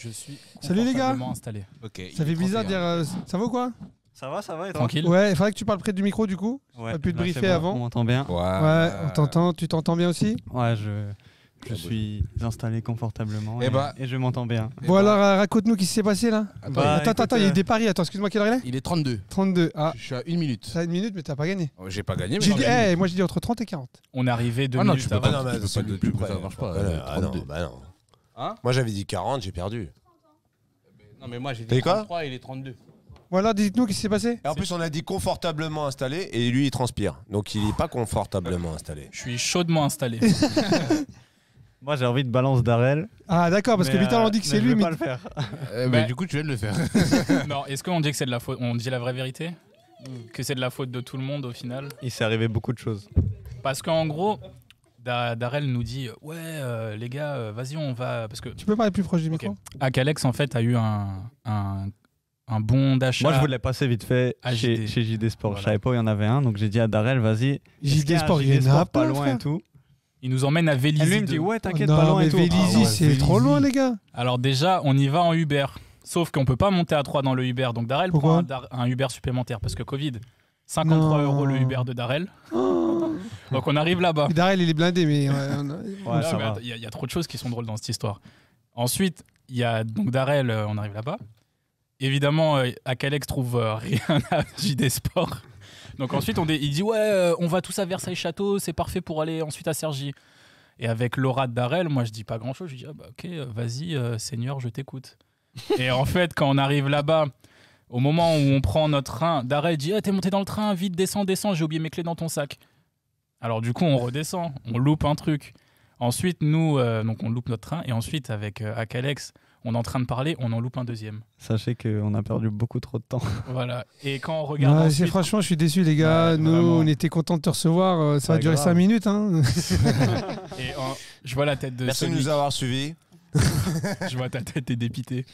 Je suis Salut les gars. installé. Okay, ça fait bizarre de dire ça va ou quoi? Ça va, et toi? Tranquille. Ouais, il faudrait que tu parles près du micro du coup. Ouais. T'as pu te Là, briefer c'est bon, avant. On m'entend bien? Ouais, on t'entend. Tu t'entends bien aussi? Ouais, je suis installé confortablement et je m'entends bien. Bon alors, raconte-nous ce qui s'est passé là. Attends, il y a eu des paris. Attends, excuse-moi, quelle heure il est? Il est 32. 32. Ah. Je suis à 1 minute. T'as 1 minute, mais t'as pas gagné. Oh, j'ai pas gagné, mais moi j'ai dit entre 30 et 40. On est arrivé 2 minutes avant. Non, mais c'est plus près. Ça marche pas. Non, bah non. Hein? Moi j'avais dit 40, j'ai perdu. Non, mais moi j'ai dit 33 et il est 32. Voilà, dites-nous ce qui s'est passé. Et en plus, on a dit confortablement installé et lui il transpire. Donc il est pas confortablement installé. Je suis chaudement installé. Moi j'ai envie de balance Darel. Ah d'accord, parce que Vital on dit que c'est lui, mais mais pas le faire. Mais du coup, tu viens de le faire. Non, est-ce qu'on dit que c'est de la faute? On dit la vraie vérité? Que c'est de la faute de tout le monde au final? Il s'est arrivé beaucoup de choses. Parce qu'en gros, Darel nous dit ouais les gars, vas-y on va parce que tu peux parler plus proche du micro. Akalex en fait a eu un bon d'achat. Moi je voulais passer vite fait chez JD Sport. Voilà. Je savais pas où il y en avait un, donc j'ai dit à Darel vas-y. JD Sport, il y en a pas loin et tout. Il nous emmène à Vélizy. Et lui il me dit ouais t'inquiète Non, pas loin mais et tout. Vélizy, c'est trop loin les gars. Alors déjà on y va en Uber. Sauf qu'on peut pas monter à 3 dans le Uber. Donc Darel Pourquoi prend un Uber supplémentaire parce que Covid. 53 € le Uber de Darel. Donc on arrive là-bas. Darel il est blindé, mais Ouais, ça va. Il y a trop de choses qui sont drôles dans cette histoire. Ensuite, il y a donc Darel, on arrive là-bas. Évidemment, Akalex trouve rien à JD Sport. Donc ensuite, il dit ouais, on va tous à Versailles Château, c'est parfait pour aller ensuite à Cergy. Et avec l'aura de Darel, moi je dis pas grand-chose, je dis ah bah, ok, vas-y, Seigneur, je t'écoute. Et en fait, quand on arrive là-bas, au moment où on prend notre train, Darel dit t'es monté dans le train, vite, descends, j'ai oublié mes clés dans ton sac. Alors du coup, on redescend, on loupe un truc. Ensuite, nous, donc on loupe notre train. Et ensuite, avec Akalex, on est en train de parler, on en loupe un deuxième. Sachez qu'on a perdu beaucoup trop de temps. Voilà. Et quand on regarde ouais, ensuite... franchement, je suis déçu les gars. Ouais, nous, vraiment. on était contents de te recevoir. Ça va durer 5 minutes. Hein. Et je vois la tête de Merci de celui... nous avoir suivis. Je vois ta tête, t'es dépité.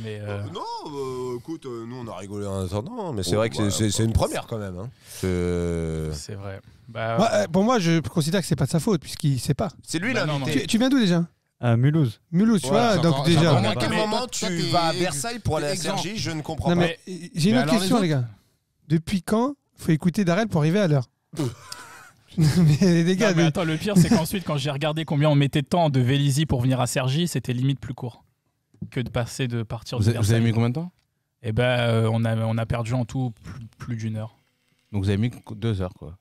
Mais non, écoute, nous on a rigolé en attendant, mais c'est vrai que c'est une première quand même. Hein. C'est vrai. Bah, ouais, pour moi, je considère que c'est pas de sa faute puisqu'il sait pas. C'est lui bah, l'invité. Tu viens d'où déjà? Mulhouse. Mulhouse, tu vois. Donc déjà. À quel moment tu vas à Versailles pour aller à Cergy? Je ne comprends pas. Mais j'ai une autre question, les gars. Depuis quand faut écouter Darel pour arriver à l'heure? Mais les gars, non, mais attends, le pire, c'est qu'ensuite, quand j'ai regardé combien on mettait de temps de Vélizy pour venir à Cergy, c'était limite plus court que de partir de Versailles. Vous avez mis combien de temps? Eh ben, on a perdu en tout plus d'une heure. Donc vous avez mis 2 heures, quoi.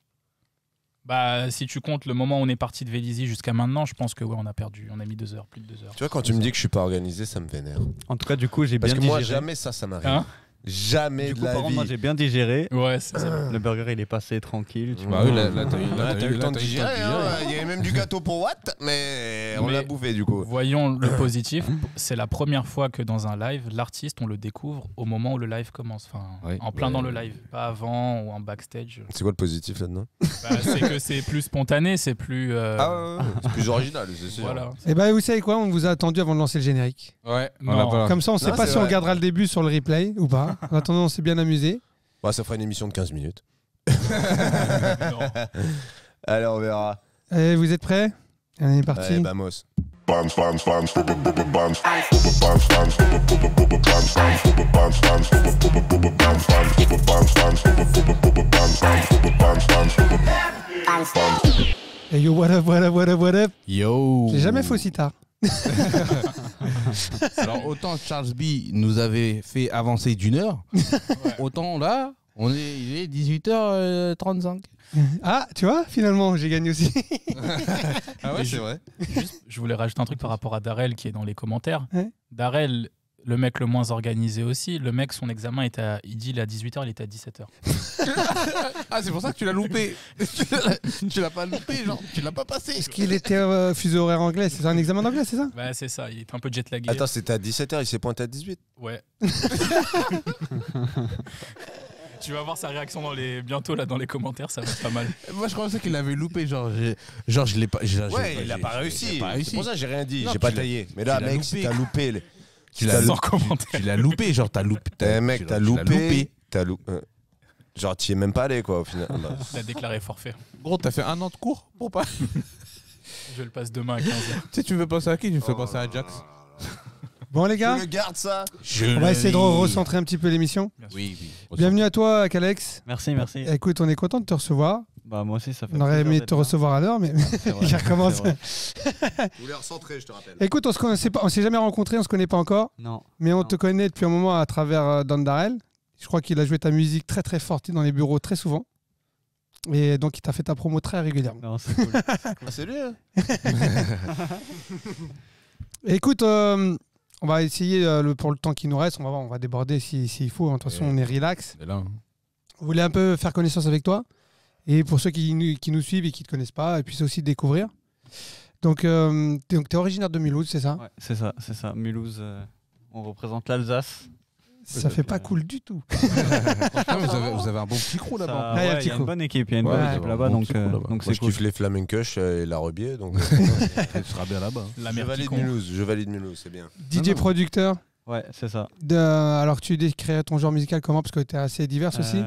Bah, si tu comptes le moment où on est parti de Vélizy jusqu'à maintenant, je pense que ouais, on a mis 2 heures, plus de 2 heures. Tu vois, quand tu me dis que je suis pas organisé, ça me vénère. En tout cas, du coup, j'ai bien digéré. Parce que moi, digéré. jamais ça m'arrive. Hein? Jamais Du de coup, la par contre, vie. moi, j'ai bien digéré. Ouais, c'est Le burger, il est passé tranquille. Tu Bah vois. oui, là, t'as eu le temps de digérer. Il y avait même du gâteau pour Watt, mais on l'a bouffé du coup. Voyons le positif. C'est la première fois que dans un live, l'artiste, on le découvre au moment où le live commence. Enfin, oui. en plein dans le live. Pas avant ou en backstage. C'est quoi le positif là-dedans? Bah, c'est que c'est plus spontané, c'est plus... c'est plus original, c'est sûr. Voilà. Et bah, vous savez quoi? On vous a attendu avant de lancer le générique. Ouais, Non. Comme ça, on sait pas si on gardera le début sur le replay ou pas. En attendant, on s'est bien amusé. Bah, ça fera une émission de 15 minutes. Non. Allez, on verra. Allez, vous êtes prêts? Allez, parti. Allez, vamos. Hey yo, what up, what up, what up, what up? Yo. J'ai jamais fait aussi tard. Alors autant Charles B nous avait fait avancer d'1 heure, autant là, il est 18h35. Ah, tu vois, finalement, j'ai gagné aussi. Ah ouais, c'est vrai. Juste, je voulais rajouter un truc par rapport à Darel qui est dans les commentaires. Ouais. Darel, le mec le moins organisé aussi, le mec, son examen était il dit il est à 18h, il était à 17h. Ah, c'est pour ça que tu l'as loupé. Tu l'as pas loupé, genre, tu l'as pas passé. Est-ce qu'il était fuseau horaire anglais? C'est un examen d'anglais, c'est ça? Bah, c'est ça, il était un peu jetlagué. Attends, c'était à 17h, il s'est pointé à 18. Ouais. Tu vas voir sa réaction bientôt là dans les commentaires, ça va être pas mal. Moi, je pensais qu'il avait loupé, genre je l'ai pas. Ouais, il a pas réussi. C'est pour ça que j'ai rien dit, Non, j'ai pas taillé. Mais là, tu l'as mec, loupé. si t'as loupé. Tu l'as Sans commentaire. Tu l'as loupé, genre t'as loupé. Mec, t'as loupé. Genre, t'y es même pas allé, quoi, au final. Il a déclaré forfait. Gros, t'as fait 1 an de cours pour pas. Je le passe demain à 15h. Tu sais, tu veux penser à qui? Tu me fais penser à Jax. Bon les gars, Je le garde ça. on va essayer de recentrer un petit peu l'émission. Oui. Bienvenue à toi, Alex. Merci. Écoute, on est content de te recevoir. Bah moi aussi, ça fait On aurait aimé te recevoir à l'heure, mais il recommence. Je voulais recentrer, je te rappelle. Écoute, on s'est jamais rencontrés, on se connaît pas encore. Non. Mais on te connaît depuis un moment à travers Don Darrell. Je crois qu'il a joué ta musique très très forte dans les bureaux très souvent. Et donc il t'a fait ta promo très régulièrement. Non, c'est cool. C'est lui, hein. Écoute, on va essayer pour le temps qui nous reste, on va déborder s'il faut. De toute façon, on est relax. C'est là. Hein. On voulait un peu faire connaissance avec toi. Et pour ceux qui nous suivent et qui ne te connaissent pas, et puis aussi découvrir. Donc tu es originaire de Mulhouse, c'est ça? Ouais, c'est ça. Mulhouse, on représente l'Alsace. Ça fait pas cool du tout. Vous avez un bon petit crew là-bas. Il y a une bonne équipe, là-bas, donc c'est cool. Je kiffe les flamencush et la rebier, donc Tu seras bien là-bas. je valide Mulhouse, c'est bien. DJ producteur. Ouais, c'est ça. Alors tu décrirais ton genre musical comment? Parce que tu es assez divers aussi.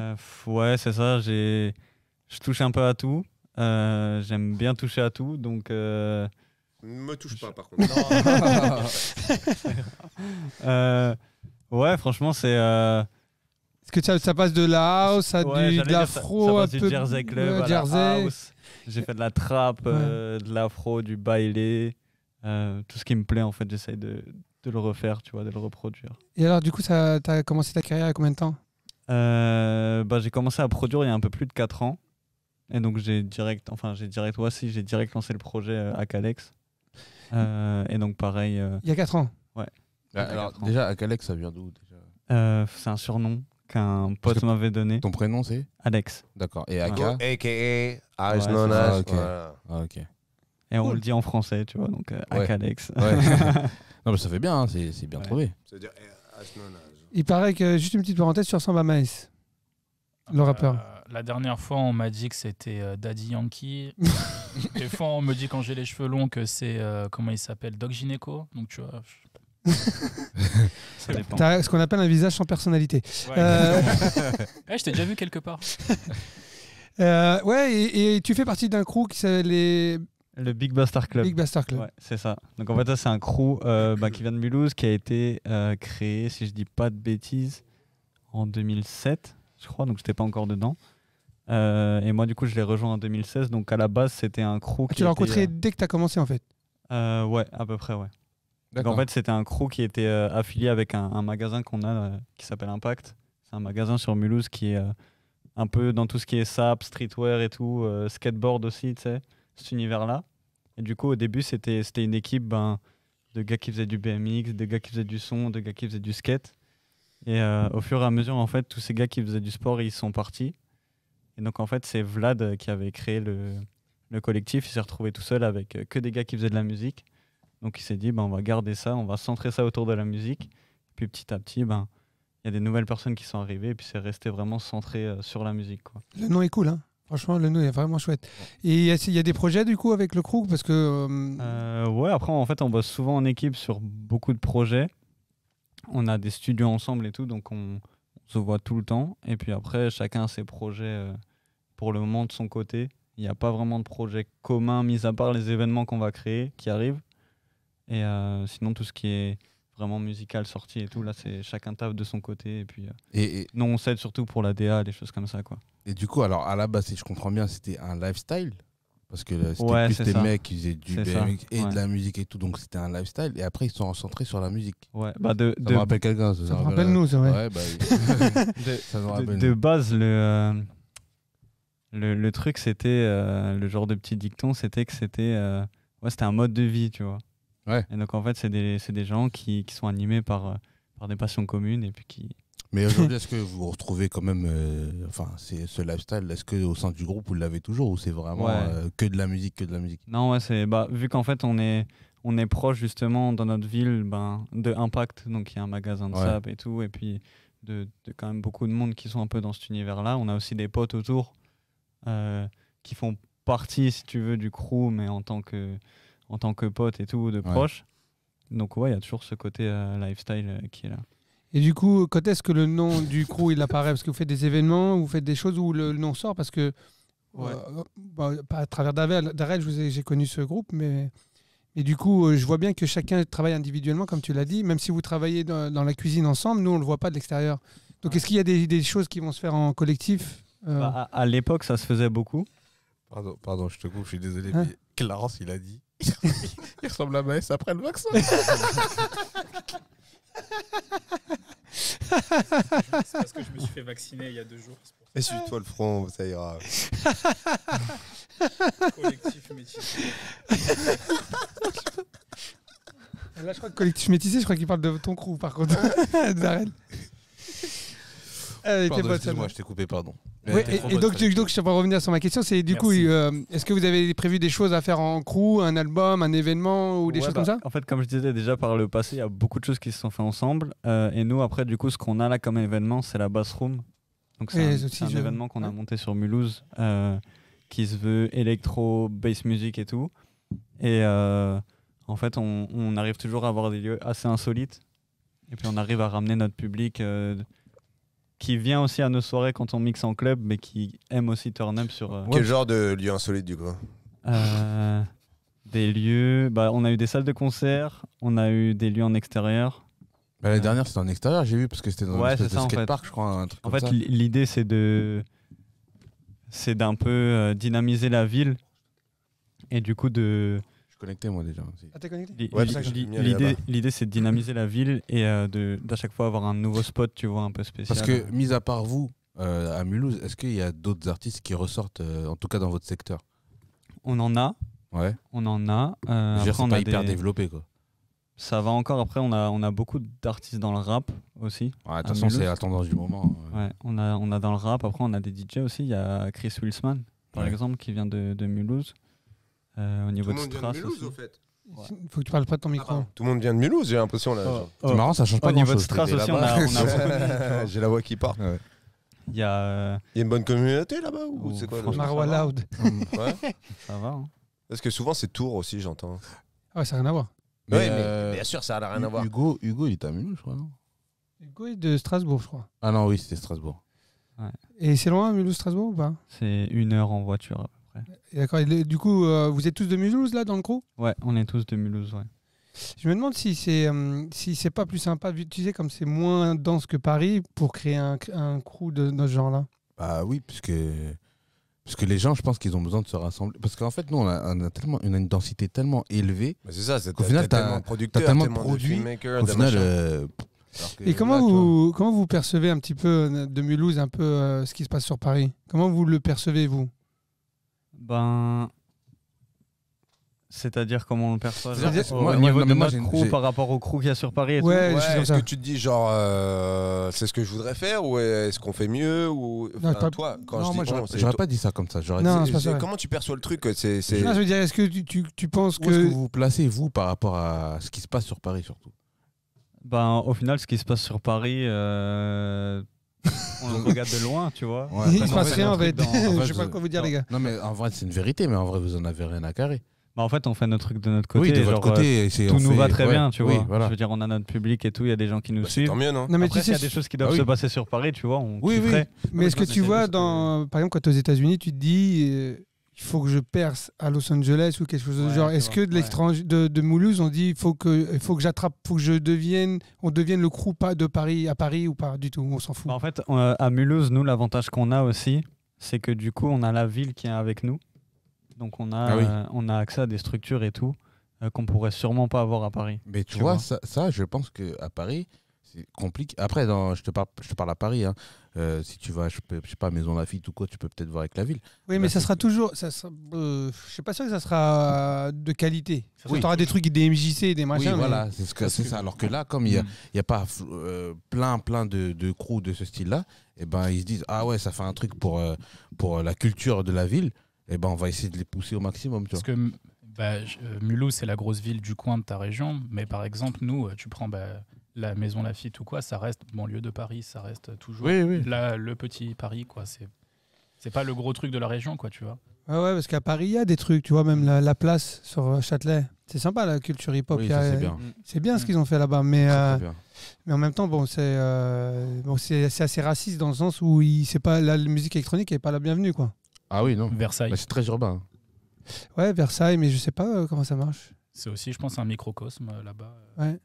Ouais, c'est ça. Je touche un peu à tout. J'aime bien toucher à tout, donc... Ne me touche pas, par contre. Ouais, franchement, c'est... Est-ce que ça passe de la house à de l'afro, ça passe du Jersey Club à la house. J'ai fait de la trap, de l'afro, du bailé. Tout ce qui me plaît, en fait, j'essaye de le refaire, tu vois, de le reproduire. Et alors, du coup, t'as commencé ta carrière il y a combien de temps? J'ai commencé à produire il y a un peu plus de 4 ans. Et donc, j'ai direct lancé le projet à Calex. Et donc, pareil... Il y a 4 ans? Ouais. Alors, déjà, Alex, ça vient d'où déjà? C'est un surnom qu'un pote m'avait donné. Ton prénom, c'est? Alex. D'accord. Et Aka? A.K.A. As known as. Ok. Et on le dit en français, tu vois, donc Alex. Ouais. Non, mais ça fait bien, hein, c'est bien trouvé. C'est-à-dire as known as. Il paraît que, juste une petite parenthèse, tu ressembles à Maes, le rappeur. La dernière fois, on m'a dit que c'était Daddy Yankee. Des fois, on me dit quand j'ai les cheveux longs que c'est, comment il s'appelle, Doc Gynéco. Donc, tu vois... Ça dépend. T'as ce qu'on appelle un visage sans personnalité. Je t'ai déjà vu quelque part. Et tu fais partie d'un crew qui s'appelle le Big Bastard Club. Big Bastard Club. Ouais, c'est ça. Donc en fait, ça, c'est un crew qui vient de Mulhouse, qui a été créé, si je dis pas de bêtises, en 2007, je crois. Donc j'étais pas encore dedans. Et moi, du coup, je l'ai rejoint en 2016. Donc à la base, c'était un crew qui tu l'as rencontré dès que tu as commencé, en fait? Ouais, à peu près, ouais. Donc en fait, c'était un crew qui était affilié avec un magasin qu'on a qui s'appelle Impact. C'est un magasin sur Mulhouse qui est un peu dans tout ce qui est sap, streetwear et tout, skateboard aussi, tu sais, cet univers-là. Et du coup, au début, c'était une équipe de gars qui faisaient du BMX, de gars qui faisaient du son, de gars qui faisaient du skate. Et au fur et à mesure, en fait, tous ces gars qui faisaient du sport, ils sont partis. Et donc, en fait, c'est Vlad qui avait créé le collectif. Il s'est retrouvé tout seul avec que des gars qui faisaient de la musique. Donc il s'est dit, on va garder ça, on va centrer ça autour de la musique. Puis petit à petit, il y a des nouvelles personnes qui sont arrivées et puis c'est resté vraiment centré sur la musique, quoi. Le nom est cool, hein. Franchement, le nom est vraiment chouette. Et il y a des projets du coup avec le crew parce que... Ouais, après en fait on bosse souvent en équipe sur beaucoup de projets. On a des studios ensemble et tout, donc on se voit tout le temps. Et puis après, chacun a ses projets pour le moment de son côté. Il n'y a pas vraiment de projet commun, mis à part les événements qu'on va créer, qui arrivent. Et sinon, tout ce qui est vraiment musical, sorti et tout, là, c'est chacun taffe de son côté. Et puis, non, on s'aide surtout pour la DA, des choses comme ça, quoi. Et du coup, alors, à la base, si je comprends bien, c'était un lifestyle? Parce que c'était plus des mecs qui faisaient du BMX et de la musique et tout, donc c'était un lifestyle. Et après, ils sont centrés sur la musique. Ouais, ça me rappelle quelqu'un. Ça me rappelle nous, c'est vrai. Ça me rappelle de base, le truc, c'était le genre de petit dicton, c'était que c'était un mode de vie, tu vois. Ouais. Et donc en fait, c'est des gens qui sont animés par des passions communes et puis qui... Mais aujourd'hui, est-ce que vous vous retrouvez quand même, c'est ce lifestyle, est-ce qu'au sein du groupe, vous l'avez toujours ou c'est vraiment que de la musique? Non, ouais, vu qu'en fait, on est proche justement dans notre ville de Impact, donc il y a un magasin de sap et tout, et puis de quand même beaucoup de monde qui sont un peu dans cet univers-là. On a aussi des potes autour qui font partie, si tu veux, du crew, mais en tant que pote et tout, de proche. Donc ouais, il y a toujours ce côté lifestyle qui est là. Et du coup, quand est-ce que le nom du crew il apparaît? Parce que vous faites des événements, vous faites des choses où le nom sort? Parce que, pas à travers Darrell, j'ai connu ce groupe, mais Et du coup, je vois bien que chacun travaille individuellement, comme tu l'as dit. Même si vous travaillez dans la cuisine ensemble, nous, on ne le voit pas de l'extérieur. Donc, est-ce qu'il y a des choses qui vont se faire en collectif À l'époque, ça se faisait beaucoup. Pardon, je te coupe, je suis désolé. Mais Clarence, il a dit il ressemble à Maës après le vaccin. C'est parce que je me suis fait vacciner il y a 2 jours. Essuie-toi le front, ça ira. Collectif métissé. Là, je crois que collectif métissé, je crois qu'il parle de ton crew, par contre. Darren. Pardon, excuse-moi, je t'ai coupé, pardon. Ouais, et donc, je vais revenir sur ma question. C'est du coup, est-ce que vous avez prévu des choses à faire en crew, un album, un événement ou des choses comme ça? En fait, comme je disais déjà par le passé, il y a beaucoup de choses qui se sont faites ensemble. Et nous, après, du coup, ce qu'on a là comme événement, c'est la Bassroom. Donc, c'est un événement qu'on a monté sur Mulhouse qui se veut électro, bass music et tout. Et en fait, on arrive toujours à avoir des lieux assez insolites. Et puis, on arrive à ramener notre public qui vient aussi à nos soirées quand on mixe en club, mais qui aime aussi turn up sur... Quel genre de lieu insolite, du coup? Des lieux... on a eu des salles de concert, on a eu des lieux en extérieur. L'année dernière, c'était en extérieur, j'ai vu, parce que c'était dans un skatepark, je crois. Un truc en comme fait, ça. l'idée, c'est d'un peu dynamiser la ville. Et du coup, de... Je suis connecté, moi, déjà. Ah, t'es connecté? L'idée, c'est de dynamiser la ville et d'à chaque fois avoir un nouveau spot, tu vois, un peu spécial. Parce que, mis à part vous, à Mulhouse, est-ce qu'il y a d'autres artistes qui ressortent, en tout cas dans votre secteur? On en a. Ouais. On en a. Après, c'est pas hyper développé, quoi. Ça va encore. Après, on a beaucoup d'artistes dans le rap aussi. De toute façon, c'est la tendance du moment. Ouais, on a dans le rap. Après, on a des DJ aussi. Il y a Chris Wilsman, par exemple, qui vient de Mulhouse. Au niveau de Stras aussi. Au fait. Faut que tu parles pas de ton micro. Tout le monde vient de Mulhouse, j'ai l'impression. C'est marrant, ça change pas Au niveau de grand-chose. Stras aussi, on a beaucoup de... J'ai la voix qui part. Ouais. Il y a une bonne communauté là-bas ou c'est quoi Marwa Loud. Ouais. Ça va. Hein. Parce que souvent, c'est Tours aussi, j'entends. Ah ouais, ça n'a rien à voir. Mais bien sûr, ça n'a rien à voir. Hugo, il est à Mulhouse, je crois, non? Hugo est de Strasbourg, je crois. Ah non, oui, c'était Strasbourg. Ouais. Et c'est loin, Mulhouse-Strasbourg ou pas? C'est 1 heure en voiture à peu près. Et d'accord. Et du coup, vous êtes tous de Mulhouse, là, dans le crew? Ouais, on est tous de Mulhouse, ouais. Je me demande si c'est pas plus sympa d'utiliser comme c'est moins dense que Paris pour créer un crew de ce genre-là. Bah oui, parce que les gens, je pense qu'ils ont besoin de se rassembler. Parce qu'en fait, nous, on a une densité tellement élevée. C'est ça, c'est qu'au final, tellement de producteurs, tellement de produits. Au final, et comment vous percevez un petit peu de Mulhouse, un peu ce qui se passe sur Paris? Comment vous le percevez, vous? C'est-à-dire comment on le perçoit au niveau de notre crew par rapport au crew qu'il y a sur Paris et ouais, est-ce que tu te dis genre c'est ce que je voudrais faire ou est-ce qu'on fait mieux ou toi quand non, je moi, dis j'aurais pas dit ça comme ça. Comment tu perçois le truc c'est je veux dire, est-ce que tu penses que... Où est-ce que vous vous placez, vous, par rapport à ce qui se passe sur Paris, surtout? Au final, ce qui se passe sur Paris, on le regarde de loin, tu vois. Ouais, il se passe rien, en fait. Je sais pas quoi vous dire, les gars. Non, mais en vrai, c'est une vérité, mais en vrai, vous en avez rien à carrer. En fait, on fait notre truc de notre côté. Oui, de votre côté. Tout nous va très bien, tu vois. Voilà. Je veux dire, on a notre public et tout, il y a des gens qui nous suivent. Tant mieux, non? Mais après, il y a des choses qui doivent se passer sur Paris, tu vois. Oui. Mais est-ce que tu vois, par exemple, quand tu es aux États-Unis, tu te dis, il faut que je perce à Los Angeles ou quelque chose de genre. Est-ce que de l'étranger, de Mulhouse, on dit, il faut que j'attrape, faut que on devienne le crew pas de Paris à Paris ou pas du tout, on s'en fout. En fait, à Mulhouse, nous, l'avantage qu'on a aussi, c'est que du coup, on a la ville qui est avec nous. Donc on a accès à des structures et tout qu'on pourrait sûrement pas avoir à Paris. Mais tu vois, ça, je pense qu'à Paris, c'est compliqué. Après, je te parle à Paris. Hein. Si tu vas, je sais pas, Maison Lafitte ou quoi, tu peux peut-être voir avec la ville. Oui, mais ça sera toujours... je suis pas sûr que ça sera de qualité. Tu auras des trucs, des MJC, des machins. Oui, voilà, c'est ça. Alors que là, comme il n'y a pas plein de crews de ce style-là, et ben, ils se disent, ah ouais, ça fait un truc pour la culture de la ville. Eh ben, on va essayer de les pousser au maximum. Parce que Mulhouse, c'est la grosse ville du coin de ta région. Mais par exemple, nous, tu prends la Maison Lafitte ou quoi, ça reste banlieue de Paris, ça reste toujours le petit Paris, quoi. C'est pas le gros truc de la région, quoi, tu vois. Ouais, parce qu'à Paris, il y a des trucs, tu vois, même la place sur Châtelet. C'est sympa, la culture hip-hop. Oui, c'est bien. C'est bien ce qu'ils ont fait là-bas. Mais en même temps, c'est assez raciste dans le sens où la musique électronique n'est pas la bienvenue, quoi. Ah oui, non. Versailles. Bah, c'est très urbain. Ouais, Versailles, mais je sais pas comment ça marche. C'est aussi, je pense, un microcosme là-bas. Ouais.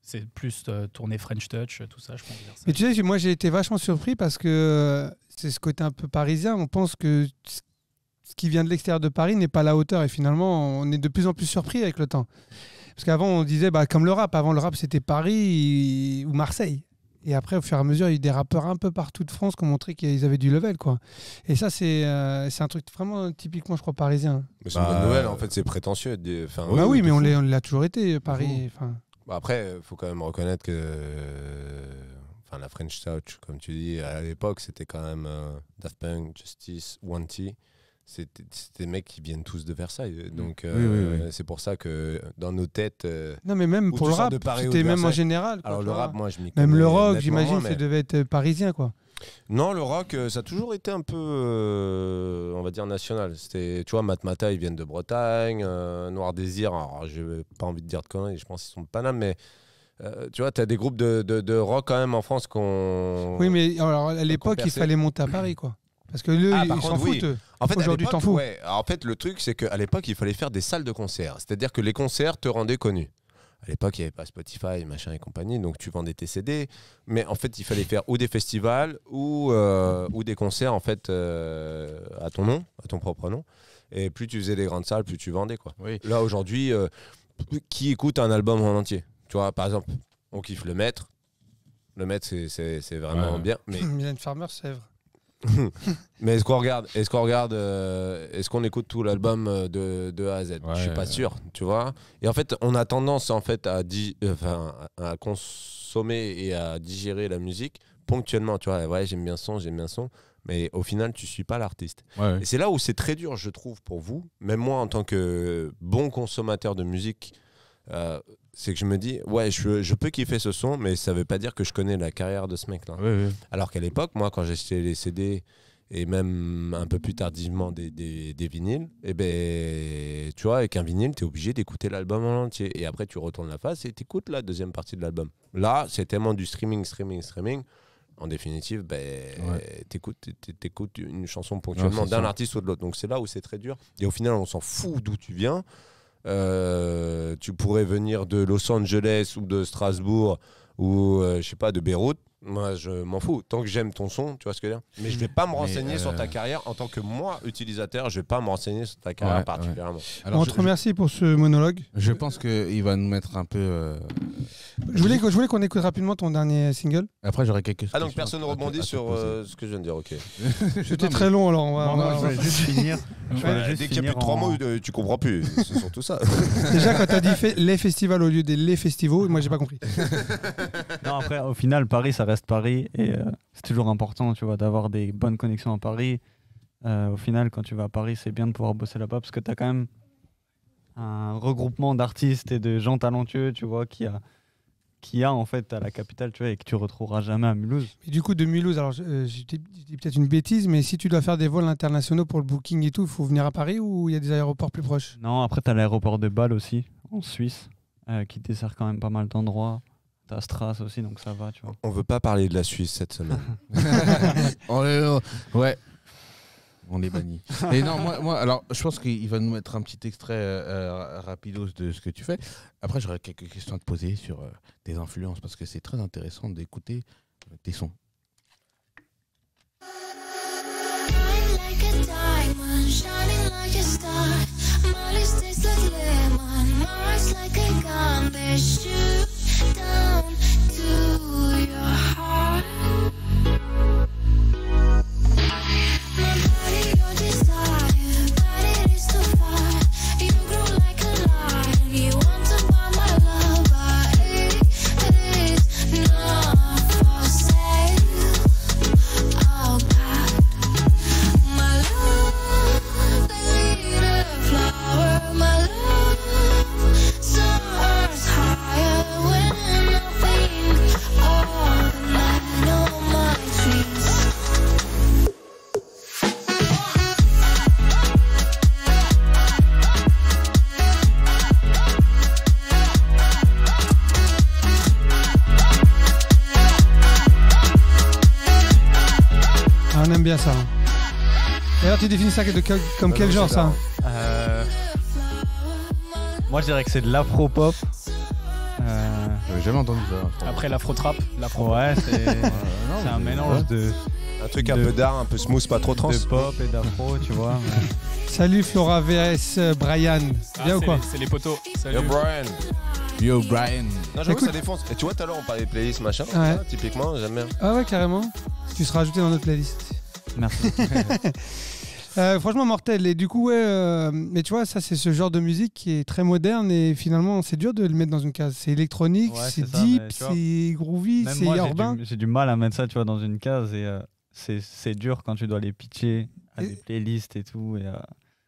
C'est plus tourné French Touch, tout ça, je pense. Mais tu sais, moi j'ai été vachement surpris parce que c'est ce côté un peu parisien. On pense que ce qui vient de l'extérieur de Paris n'est pas à la hauteur et finalement on est de plus en plus surpris avec le temps. Parce qu'avant on disait comme le rap, avant le rap c'était Paris ou Marseille. Et après au fur et à mesure il y a eu des rappeurs un peu partout de France qui ont montré qu'ils avaient du level, quoi. Et ça c'est un truc vraiment typiquement je crois parisien. Mais c'est une bonne nouvelle, en fait c'est prétentieux. Oui, mais on l'a toujours été, Paris. Après, il faut quand même reconnaître que la French Touch, comme tu dis, à l'époque, c'était quand même Daft Punk, Justice, 1T. C'était des mecs qui viennent tous de Versailles. Donc, c'est pour ça que dans nos têtes. Non, mais même pour le rap, c'était même en général. Alors, le rap, moi, je m'y connais. Même le rock, j'imagine, ça devait être parisien, quoi. Non, le rock, ça a toujours été un peu, on va dire, national. C'était, tu vois, Matmata, ils viennent de Bretagne, Noir Désir, alors j'ai pas envie de dire de conneries, je pense qu'ils sont de Paname, mais tu vois, tu as des groupes de rock quand même en France qu'on... Oui, mais alors, à l'époque, il fallait monter à Paris, quoi. Parce que ils s'en foutent. En fait, aujourd'hui, t'en fous. Ouais. En fait, le truc, c'est qu'à l'époque, il fallait faire des salles de concert. C'est-à-dire que les concerts te rendaient connu. À l'époque, il n'y avait pas Spotify, machin et compagnie, donc tu vendais tes CD. Mais en fait, il fallait faire ou des festivals ou des concerts en fait à ton nom, à ton propre nom. Et plus tu faisais des grandes salles, plus tu vendais, quoi. Oui. Là, aujourd'hui, qui écoute un album en entier? Tu vois, par exemple, on kiffe Le Maître. Le Maître, c'est vraiment bien. Mais... Mylène Farmer, Sèvres. Mais est-ce qu'on écoute tout l'album de A à Z? Je suis pas sûr, tu vois. Et en fait, on a tendance en fait à consommer et à digérer la musique ponctuellement, tu vois. Ouais, j'aime bien son, mais au final, tu suis pas l'artiste. Et c'est là où c'est très dur, je trouve, pour vous. Même moi, en tant que bon consommateur de musique, c'est que je me dis, ouais, je peux kiffer ce son, mais ça veut pas dire que je connais la carrière de ce mec-là. Alors qu'à l'époque, moi, quand j'achetais les CD et même un peu plus tardivement des vinyles, et ben, tu vois, avec un vinyle, tu es obligé d'écouter l'album en entier. Et après, tu retournes la face et tu écoutes la deuxième partie de l'album. Là, c'est tellement du streaming. En définitive, t'écoutes une chanson ponctuellement d'un artiste ou de l'autre. Donc c'est là où c'est très dur. Et au final, on s'en fout d'où tu viens. Tu pourrais venir de Los Angeles ou de Strasbourg ou je sais pas, de Beyrouth. Moi, je m'en fous. Tant que j'aime ton son, tu vois ce que je veux dire. Mais je vais pas me renseigner sur ta carrière en tant que moi, utilisateur. Je vais pas me renseigner sur ta carrière particulièrement. Alors, on te remercie pour ce monologue. Je pense qu'il va nous mettre un peu... Je voulais qu'on écoute rapidement ton dernier single. Après, j'aurais quelques questions. Ah, donc personne ne rebondit sur ce que je viens de dire, ok. C'était très long, alors on va... Je vais juste finir. Dès qu'il y a plus de 3 mots, tu comprends plus. C'est surtout ça. Déjà, quand tu as dit les festivals au lieu des les festivals, moi, j'ai pas compris. Non, après, au final, Paris, ça reste Paris. Et c'est toujours important, tu vois, d'avoir des bonnes connexions à Paris. Au final, quand tu vas à Paris, c'est bien de pouvoir bosser là-bas parce que tu as quand même un regroupement d'artistes et de gens talentueux, tu vois, qui a en fait à la capitale, tu vois, et que tu retrouveras jamais à Mulhouse. Et du coup, de Mulhouse, alors j'ai dit peut-être une bêtise, mais si tu dois faire des vols internationaux pour le booking et tout, il faut venir à Paris ou il y a des aéroports plus proches? Non, après, tu as l'aéroport de Bâle aussi, en Suisse, qui dessert quand même pas mal d'endroits. T'as Stras aussi, donc ça va, tu vois. On veut pas parler de la Suisse cette semaine. Ouais. On est bannis. Et non, moi, alors, je pense qu'il va nous mettre un petit extrait rapidos de ce que tu fais. Après, j'aurais quelques questions à te poser sur tes influences, parce que c'est très intéressant d'écouter tes sons. On aime bien ça. Et alors tu définis ça comme quel genre ça? Moi, je dirais que c'est de l'afro-pop. J'avais jamais entendu ça. Après l'afro-trap. Ouais, c'est un mélange de... Un truc un peu d'art, un peu smooth, pas trop trans. De pop et d'afro, tu vois. Salut Flora VS Brian. Bien ou quoi? C'est les potos. Salut. Yo Brian. Yo Brian. Non, j'avoue, ça défonce. Et tu vois, tout à l'heure, on parlait des playlists, machin. Ouais. Ça, typiquement, j'aime bien. Ah ouais, carrément. Tu seras ajouté dans notre playlist. Merci. Franchement mortel. Et du coup, ouais, mais tu vois, ça c'est ce genre de musique qui est très moderne et finalement c'est dur de le mettre dans une case. C'est électronique, c'est deep, c'est groovy, c'est urbain. J'ai du mal à mettre ça, tu vois, dans une case et c'est dur quand tu dois les pitcher à des playlists et tout et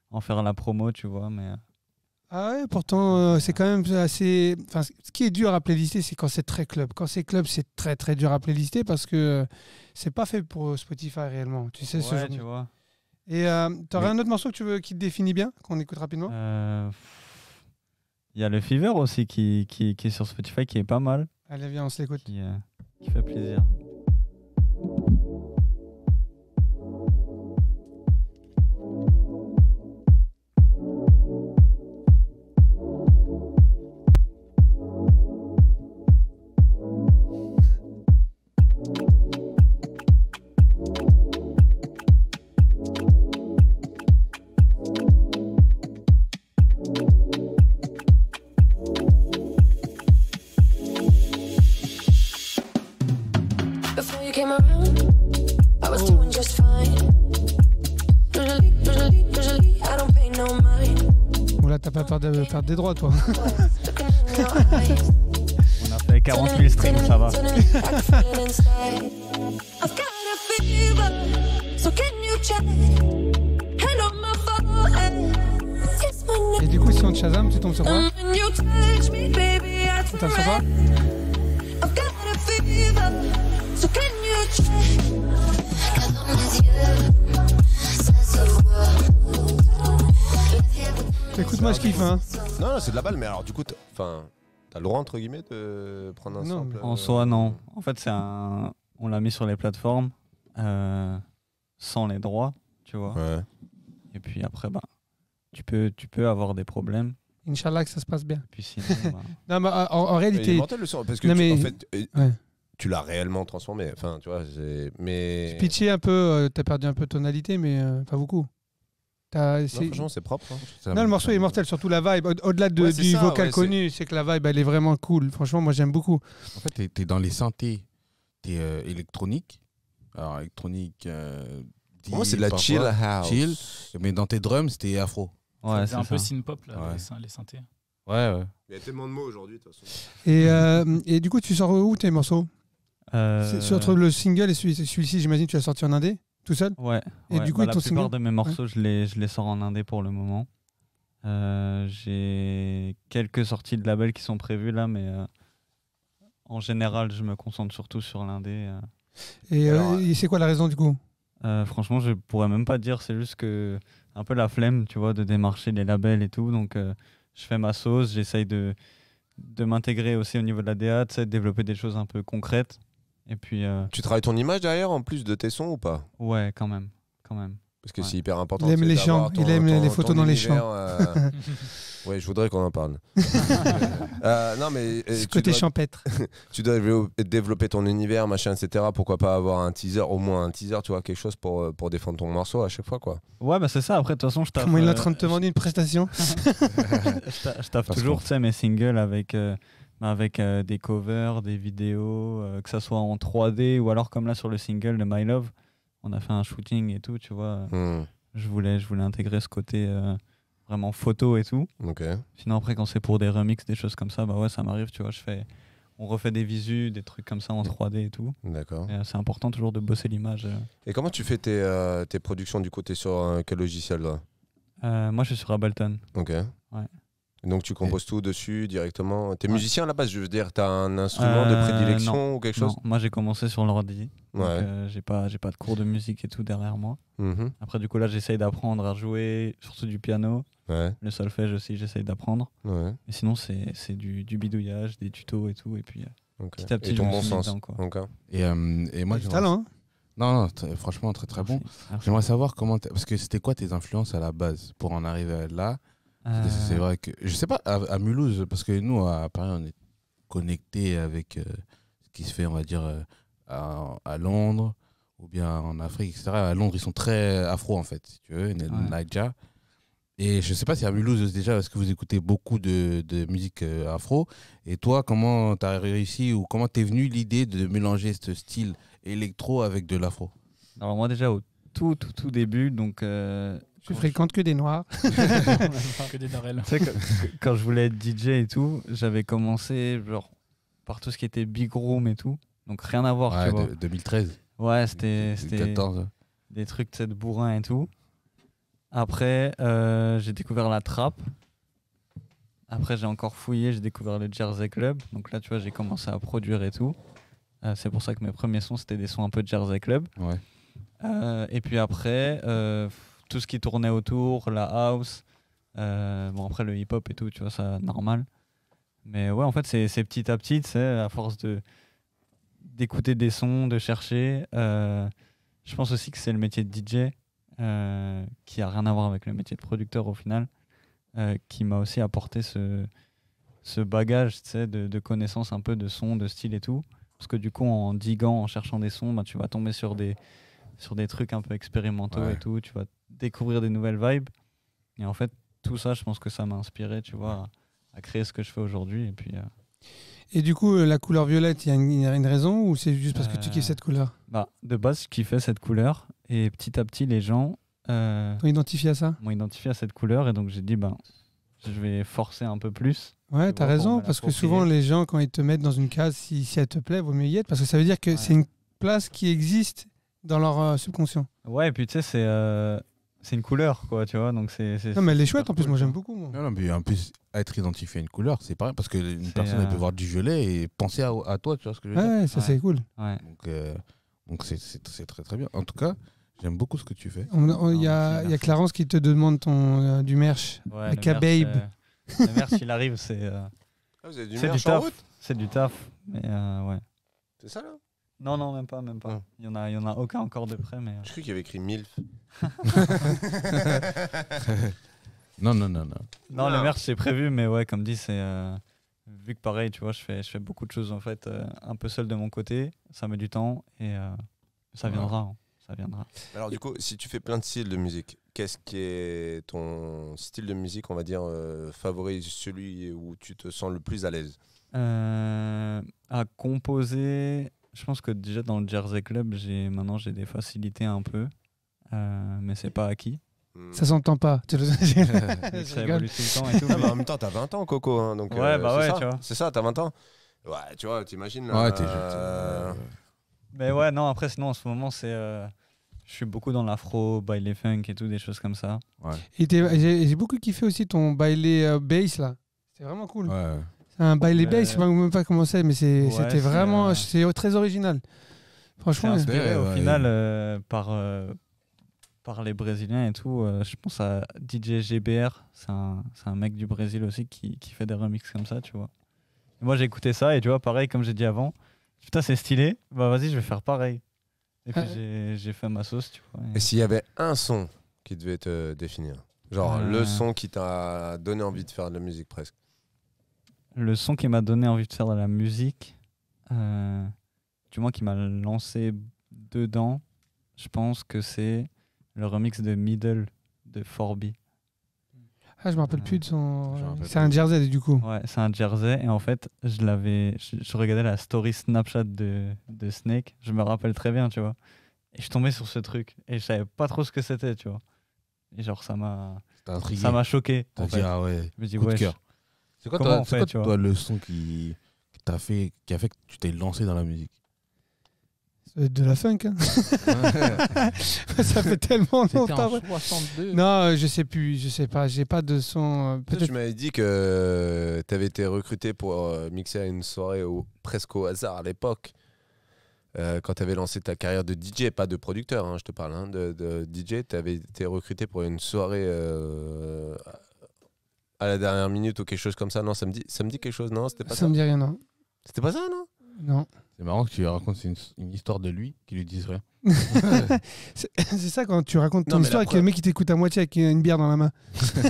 en faire la promo, tu vois. Mais ah ouais, pourtant c'est quand même assez. Enfin, ce qui est dur à playlister, c'est quand c'est très club. Quand c'est club, c'est très très dur à playlister parce que c'est pas fait pour Spotify réellement. Tu sais ce genre. Tu vois. Et t'aurais un autre morceau que tu veux qui te définit bien, qu'on écoute rapidement? Il y a le Fever aussi qui est sur Spotify, qui est pas mal. Allez, viens, on se l'écoute. Qui fait plaisir. Oula, t'as pas peur de perdre des droits, toi? On a fait 40 000 streams, ça va. Et du coup, si on te Shazam, tu tombes sur quoi? Tu tombes sur quoi? Écoute-moi, je kiffe, hein. Non, c'est de la balle, mais alors du coup, t'as le droit, entre guillemets, de prendre un sample? En soi, non. En fait, on l'a mis sur les plateformes sans les droits, tu vois. Ouais. Et puis après, tu peux avoir des problèmes. Inch'Allah que ça se passe bien. Puis sinon, non, mais en réalité... Il est mortel le son, parce que non, mais... en fait, ouais. Tu l'as réellement transformé. Enfin, tu vois, mais... Tu pitchais un peu, t'as perdu un peu de tonalité, mais pas beaucoup. Non, franchement, c'est propre. Hein. Non, le morceau est mortel, surtout la vibe. Au-delà du vocal connu, c'est que la vibe, elle est vraiment cool. Franchement, moi, j'aime beaucoup. En fait, t'es dans les synthés, t'es électronique. Alors, électronique... moi, c'est de la chill house. Chill, mais dans tes drums, c'était afro. Ouais, c'est un peu synth-pop, là, les synthés. Ouais. Il y a tellement de mots aujourd'hui, de toute façon. Et du coup, tu sors où tes morceaux? Entre le single et celui-ci, j'imagine que tu as sorti en indé? Tout seul? Ouais. Et du coup, la plupart de mes morceaux, je les sors en indé pour le moment. J'ai quelques sorties de labels qui sont prévues là, mais en général, je me concentre surtout sur l'indé. Et c'est quoi la raison du coup? Franchement, je pourrais même pas dire. C'est juste que un peu la flemme, tu vois, de démarcher les labels et tout. Donc, je fais ma sauce. J'essaye de m'intégrer aussi au niveau de la DA, de développer des choses un peu concrètes. Et puis, tu travailles ton image derrière en plus de tes sons ou pas? Ouais, quand même. Parce que c'est hyper important. Il aime les champs, il aime les photos dans les champs. Ouais, je voudrais qu'on en parle. Non, mais ce côté champêtre. Tu dois développer ton univers, machin, etc. Pourquoi pas avoir un teaser, au moins un teaser, tu vois, quelque chose pour défendre ton morceau à chaque fois, quoi. Ouais, c'est ça. Après, de toute façon, je taffe. Comment il est en train de te vendre une prestation? Je taffe toujours, tu sais, mes singles avec des covers, des vidéos, que ça soit en 3D ou alors comme là sur le single de My Love, on a fait un shooting et tout, tu vois. Je voulais intégrer ce côté vraiment photo et tout. Okay. Sinon après quand c'est pour des remixes, des choses comme ça, ça m'arrive, tu vois, on refait des visus, des trucs comme ça en 3D et tout. D'accord. C'est important toujours de bosser l'image. Et comment tu fais tes productions du côté sur quel logiciel là? Moi je suis sur Ableton. Ok. Ouais. Donc tu composes tout dessus directement. T'es musicien à la base, je veux dire, t'as un instrument de prédilection ou quelque chose? Non, moi j'ai commencé sur l'ordi. Ouais. Donc j'ai pas de cours de musique et tout derrière moi. Après du coup là j'essaye d'apprendre à jouer, surtout du piano. Ouais. Le solfège aussi j'essaye d'apprendre. Ouais. Mais sinon c'est du bidouillage, des tutos et tout. Et puis petit à petit et ton bon sens. dedans, quoi. Okay. Et moi du talent, hein? Non, franchement très très bon. Merci. J'aimerais savoir parce que c'était quoi tes influences à la base pour en arriver là? C'est vrai que je sais pas à Mulhouse, parce que nous à Paris on est connecté avec ce qui se fait, on va dire à Londres ou bien en Afrique, etc. À Londres ils sont très afro en fait, si tu veux, Naija. Et je sais pas si à Mulhouse déjà, est-ce que vous écoutez beaucoup de musique afro, et toi comment t'as réussi ou comment t'es venu l'idée de mélanger ce style électro avec de l'afro? Alors moi déjà au tout début, donc je fréquente que des noirs. Que des darrels. Tu sais, quand je voulais être DJ et tout, j'avais commencé genre par tout ce qui était big room et tout, donc rien à voir, tu vois. 2013. Ouais, c'était 14. des trucs de bourrin et tout. Après, j'ai découvert la trappe. Après, j'ai encore fouillé, j'ai découvert le Jersey Club. Donc là, tu vois, j'ai commencé à produire et tout. C'est pour ça que mes premiers sons, c'était des sons un peu de Jersey Club. Ouais. Et puis après, tout ce qui tournait autour, la house, bon après le hip-hop et tout, tu vois, ça normal. Mais ouais, en fait, c'est petit à petit, tu sais, à force d'écouter des sons, de chercher. Je pense aussi que c'est le métier de DJ, qui a rien à voir avec le métier de producteur au final, qui m'a aussi apporté ce bagage, tu sais, de connaissances un peu de sons, de style et tout. Parce que du coup, en diguant, en cherchant des sons, bah, tu vas tomber sur des trucs un peu expérimentaux et tout, tu vas découvrir des nouvelles vibes. Et en fait, tout ça, je pense que ça m'a inspiré, tu vois, à créer ce que je fais aujourd'hui. Et puis, Et du coup, la couleur violette, il y a une raison ou c'est juste parce que tu kiffes cette couleur? Bah, de base, je kiffais cette couleur. Et petit à petit, les gens t'ont identifié à ça? M'ont identifié à cette couleur. Et donc, j'ai dit, ben, je vais forcer un peu plus. Ouais, t'as raison. Parce que souvent, les gens, quand ils te mettent dans une case, si elle te plaît, vaut mieux y être. Parce que ça veut dire que c'est une place qui existe dans leur subconscient. Ouais, et puis tu sais, c'est une couleur, quoi, tu vois. Donc non, mais elle est chouette en plus, moi j'aime beaucoup. Moi. Non, mais en plus, être identifié à une couleur, c'est pareil. Parce qu'une personne, elle peut voir du violet et penser à toi, tu vois ce que je veux dire. Ouais, ça c'est cool. Ouais. Donc c'est très très bien. En tout cas, j'aime beaucoup ce que tu fais. Il y a Clarence qui te demande du merch. Ouais, le K-Babe. Le merch, il arrive, c'est du taf. C'est du taf. Mais ouais. C'est ça là? Non, même pas. Il y en a aucun encore de près, mais. Je crois qu'il y avait écrit MILF. Non. Non, le merch c'est prévu, mais ouais, comme dit, c'est vu que pareil, tu vois, je fais beaucoup de choses en fait, un peu seul de mon côté. Ça met du temps et ça viendra. Hein, ça viendra. Alors du coup, si tu fais plein de styles de musique, qu'est-ce qui est ton style de musique, on va dire, favori, celui où tu te sens le plus à l'aise? À composer. Je pense que déjà dans le Jersey Club, maintenant j'ai des facilités un peu, mais c'est pas acquis. Ça s'entend pas. Ça évolue tout le temps et tout. Mais en même temps, t'as 20 ans, Coco. Hein, donc, ouais, bah ouais, tu vois. C'est ça, t'as 20 ans. Ouais, tu vois, t'imagines. Ouais, t'es jeune. Mais ouais, non, après, sinon en ce moment, je suis beaucoup dans l'afro, baile funk et tout, des choses comme ça. Ouais. Et j'ai beaucoup kiffé aussi ton baile bass là. C'est vraiment cool. Ouais. Un baile bass, je sais même pas comment c'est, mais c'était vraiment c'est très original. Franchement, inspiré au final par les Brésiliens et tout. Je pense à DJ GBR, c'est un mec du Brésil aussi qui fait des remixes comme ça, tu vois. Et moi j'ai écouté ça et tu vois, pareil, comme j'ai dit avant, putain c'est stylé, bah vas-y je vais faire pareil. Et puis j'ai fait ma sauce, tu vois. Et s'il y avait un son qui devait te définir, genre le son qui t'a donné envie de faire de la musique presque? Le son qui m'a donné envie de faire de la musique, du moins qui m'a lancé dedans, je pense que c'est le remix de Middle de 4B. Ah, je me rappelle plus de son. C'est un Jersey du coup. Ouais, c'est un Jersey. Et en fait, je regardais la story Snapchat de Snake. Je me rappelle très bien, tu vois. Et je suis tombé sur ce truc. Et je savais pas trop ce que c'était, tu vois. Et genre, ça m'a choqué. T'as dit, ah ouais. Je me dis, coup de ouais. cœur. C'est quoi, toi, le son qui a fait que tu t'es lancé dans la musique? De la funk, hein. Ça fait tellement longtemps. C'était en 62. Non, je sais pas, j'ai pas de son. Peut-être tu m'avais dit que tu avais été recruté pour mixer à une soirée presque au hasard à l'époque, quand tu avais lancé ta carrière de DJ, pas de producteur, hein, je te parle, hein, de DJ. Tu avais été recruté pour une soirée à la dernière minute ou quelque chose comme ça. Non, ça me dit quelque chose, non? C'était pas ça? Ça me dit rien, non. C'était pas ça, non? Non. C'est marrant que tu racontes une histoire de lui qui lui dise rien. C'est ça quand tu racontes ton histoire et que le mec il t'écoute à moitié avec une bière dans la main.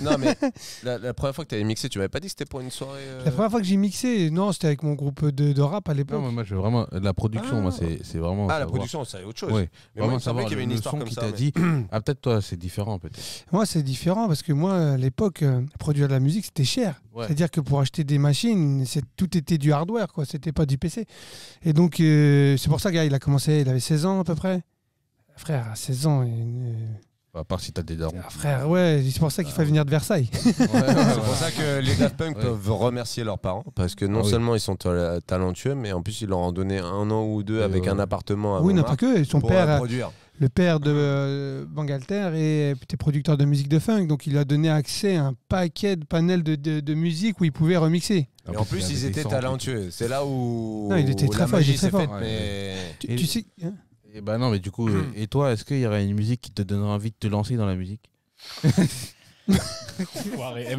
Non mais la première fois que tu avais mixé, tu m'avais pas dit que c'était pour une soirée La première fois que j'ai mixé, non, c'était avec mon groupe de rap à l'époque. Non, moi je veux vraiment la production, moi c'est vraiment. Ah, la production, c'est autre chose. Oui, mais vraiment moi, savoir qu'il y avait une histoire son comme qui ça. t'a dit. Ah, peut-être toi, c'est différent, peut-être. Moi, c'est différent parce que moi, à l'époque, produire de la musique, c'était cher. Ouais. C'est-à-dire que pour acheter des machines, tout était du hardware, quoi. C'était pas du PC. Et donc, c'est pour ça qu'il a commencé, il avait 16 ans à peu près. Frère, à 16 ans. À part si t'as des darons. Frère, ouais, c'est pour ça qu'il fallait venir de Versailles. C'est pour ça que les Daft Punk peuvent remercier leurs parents parce que non seulement ils sont talentueux, mais en plus ils leur ont donné 1 an ou 2 avec un appartement à oui, non, pas que. Son père, produire. Le père de Bangalter était producteur de musique de funk, donc il lui a donné accès à un paquet de panels de musique où il pouvait remixer. Et en plus, ils étaient talentueux. C'est là où non, il était très fort, il était très fort. Mais... Tu sais. Hein et bah non, mais du coup, et toi, est-ce qu'il y aurait une musique qui te donnerait envie de te lancer dans la musique?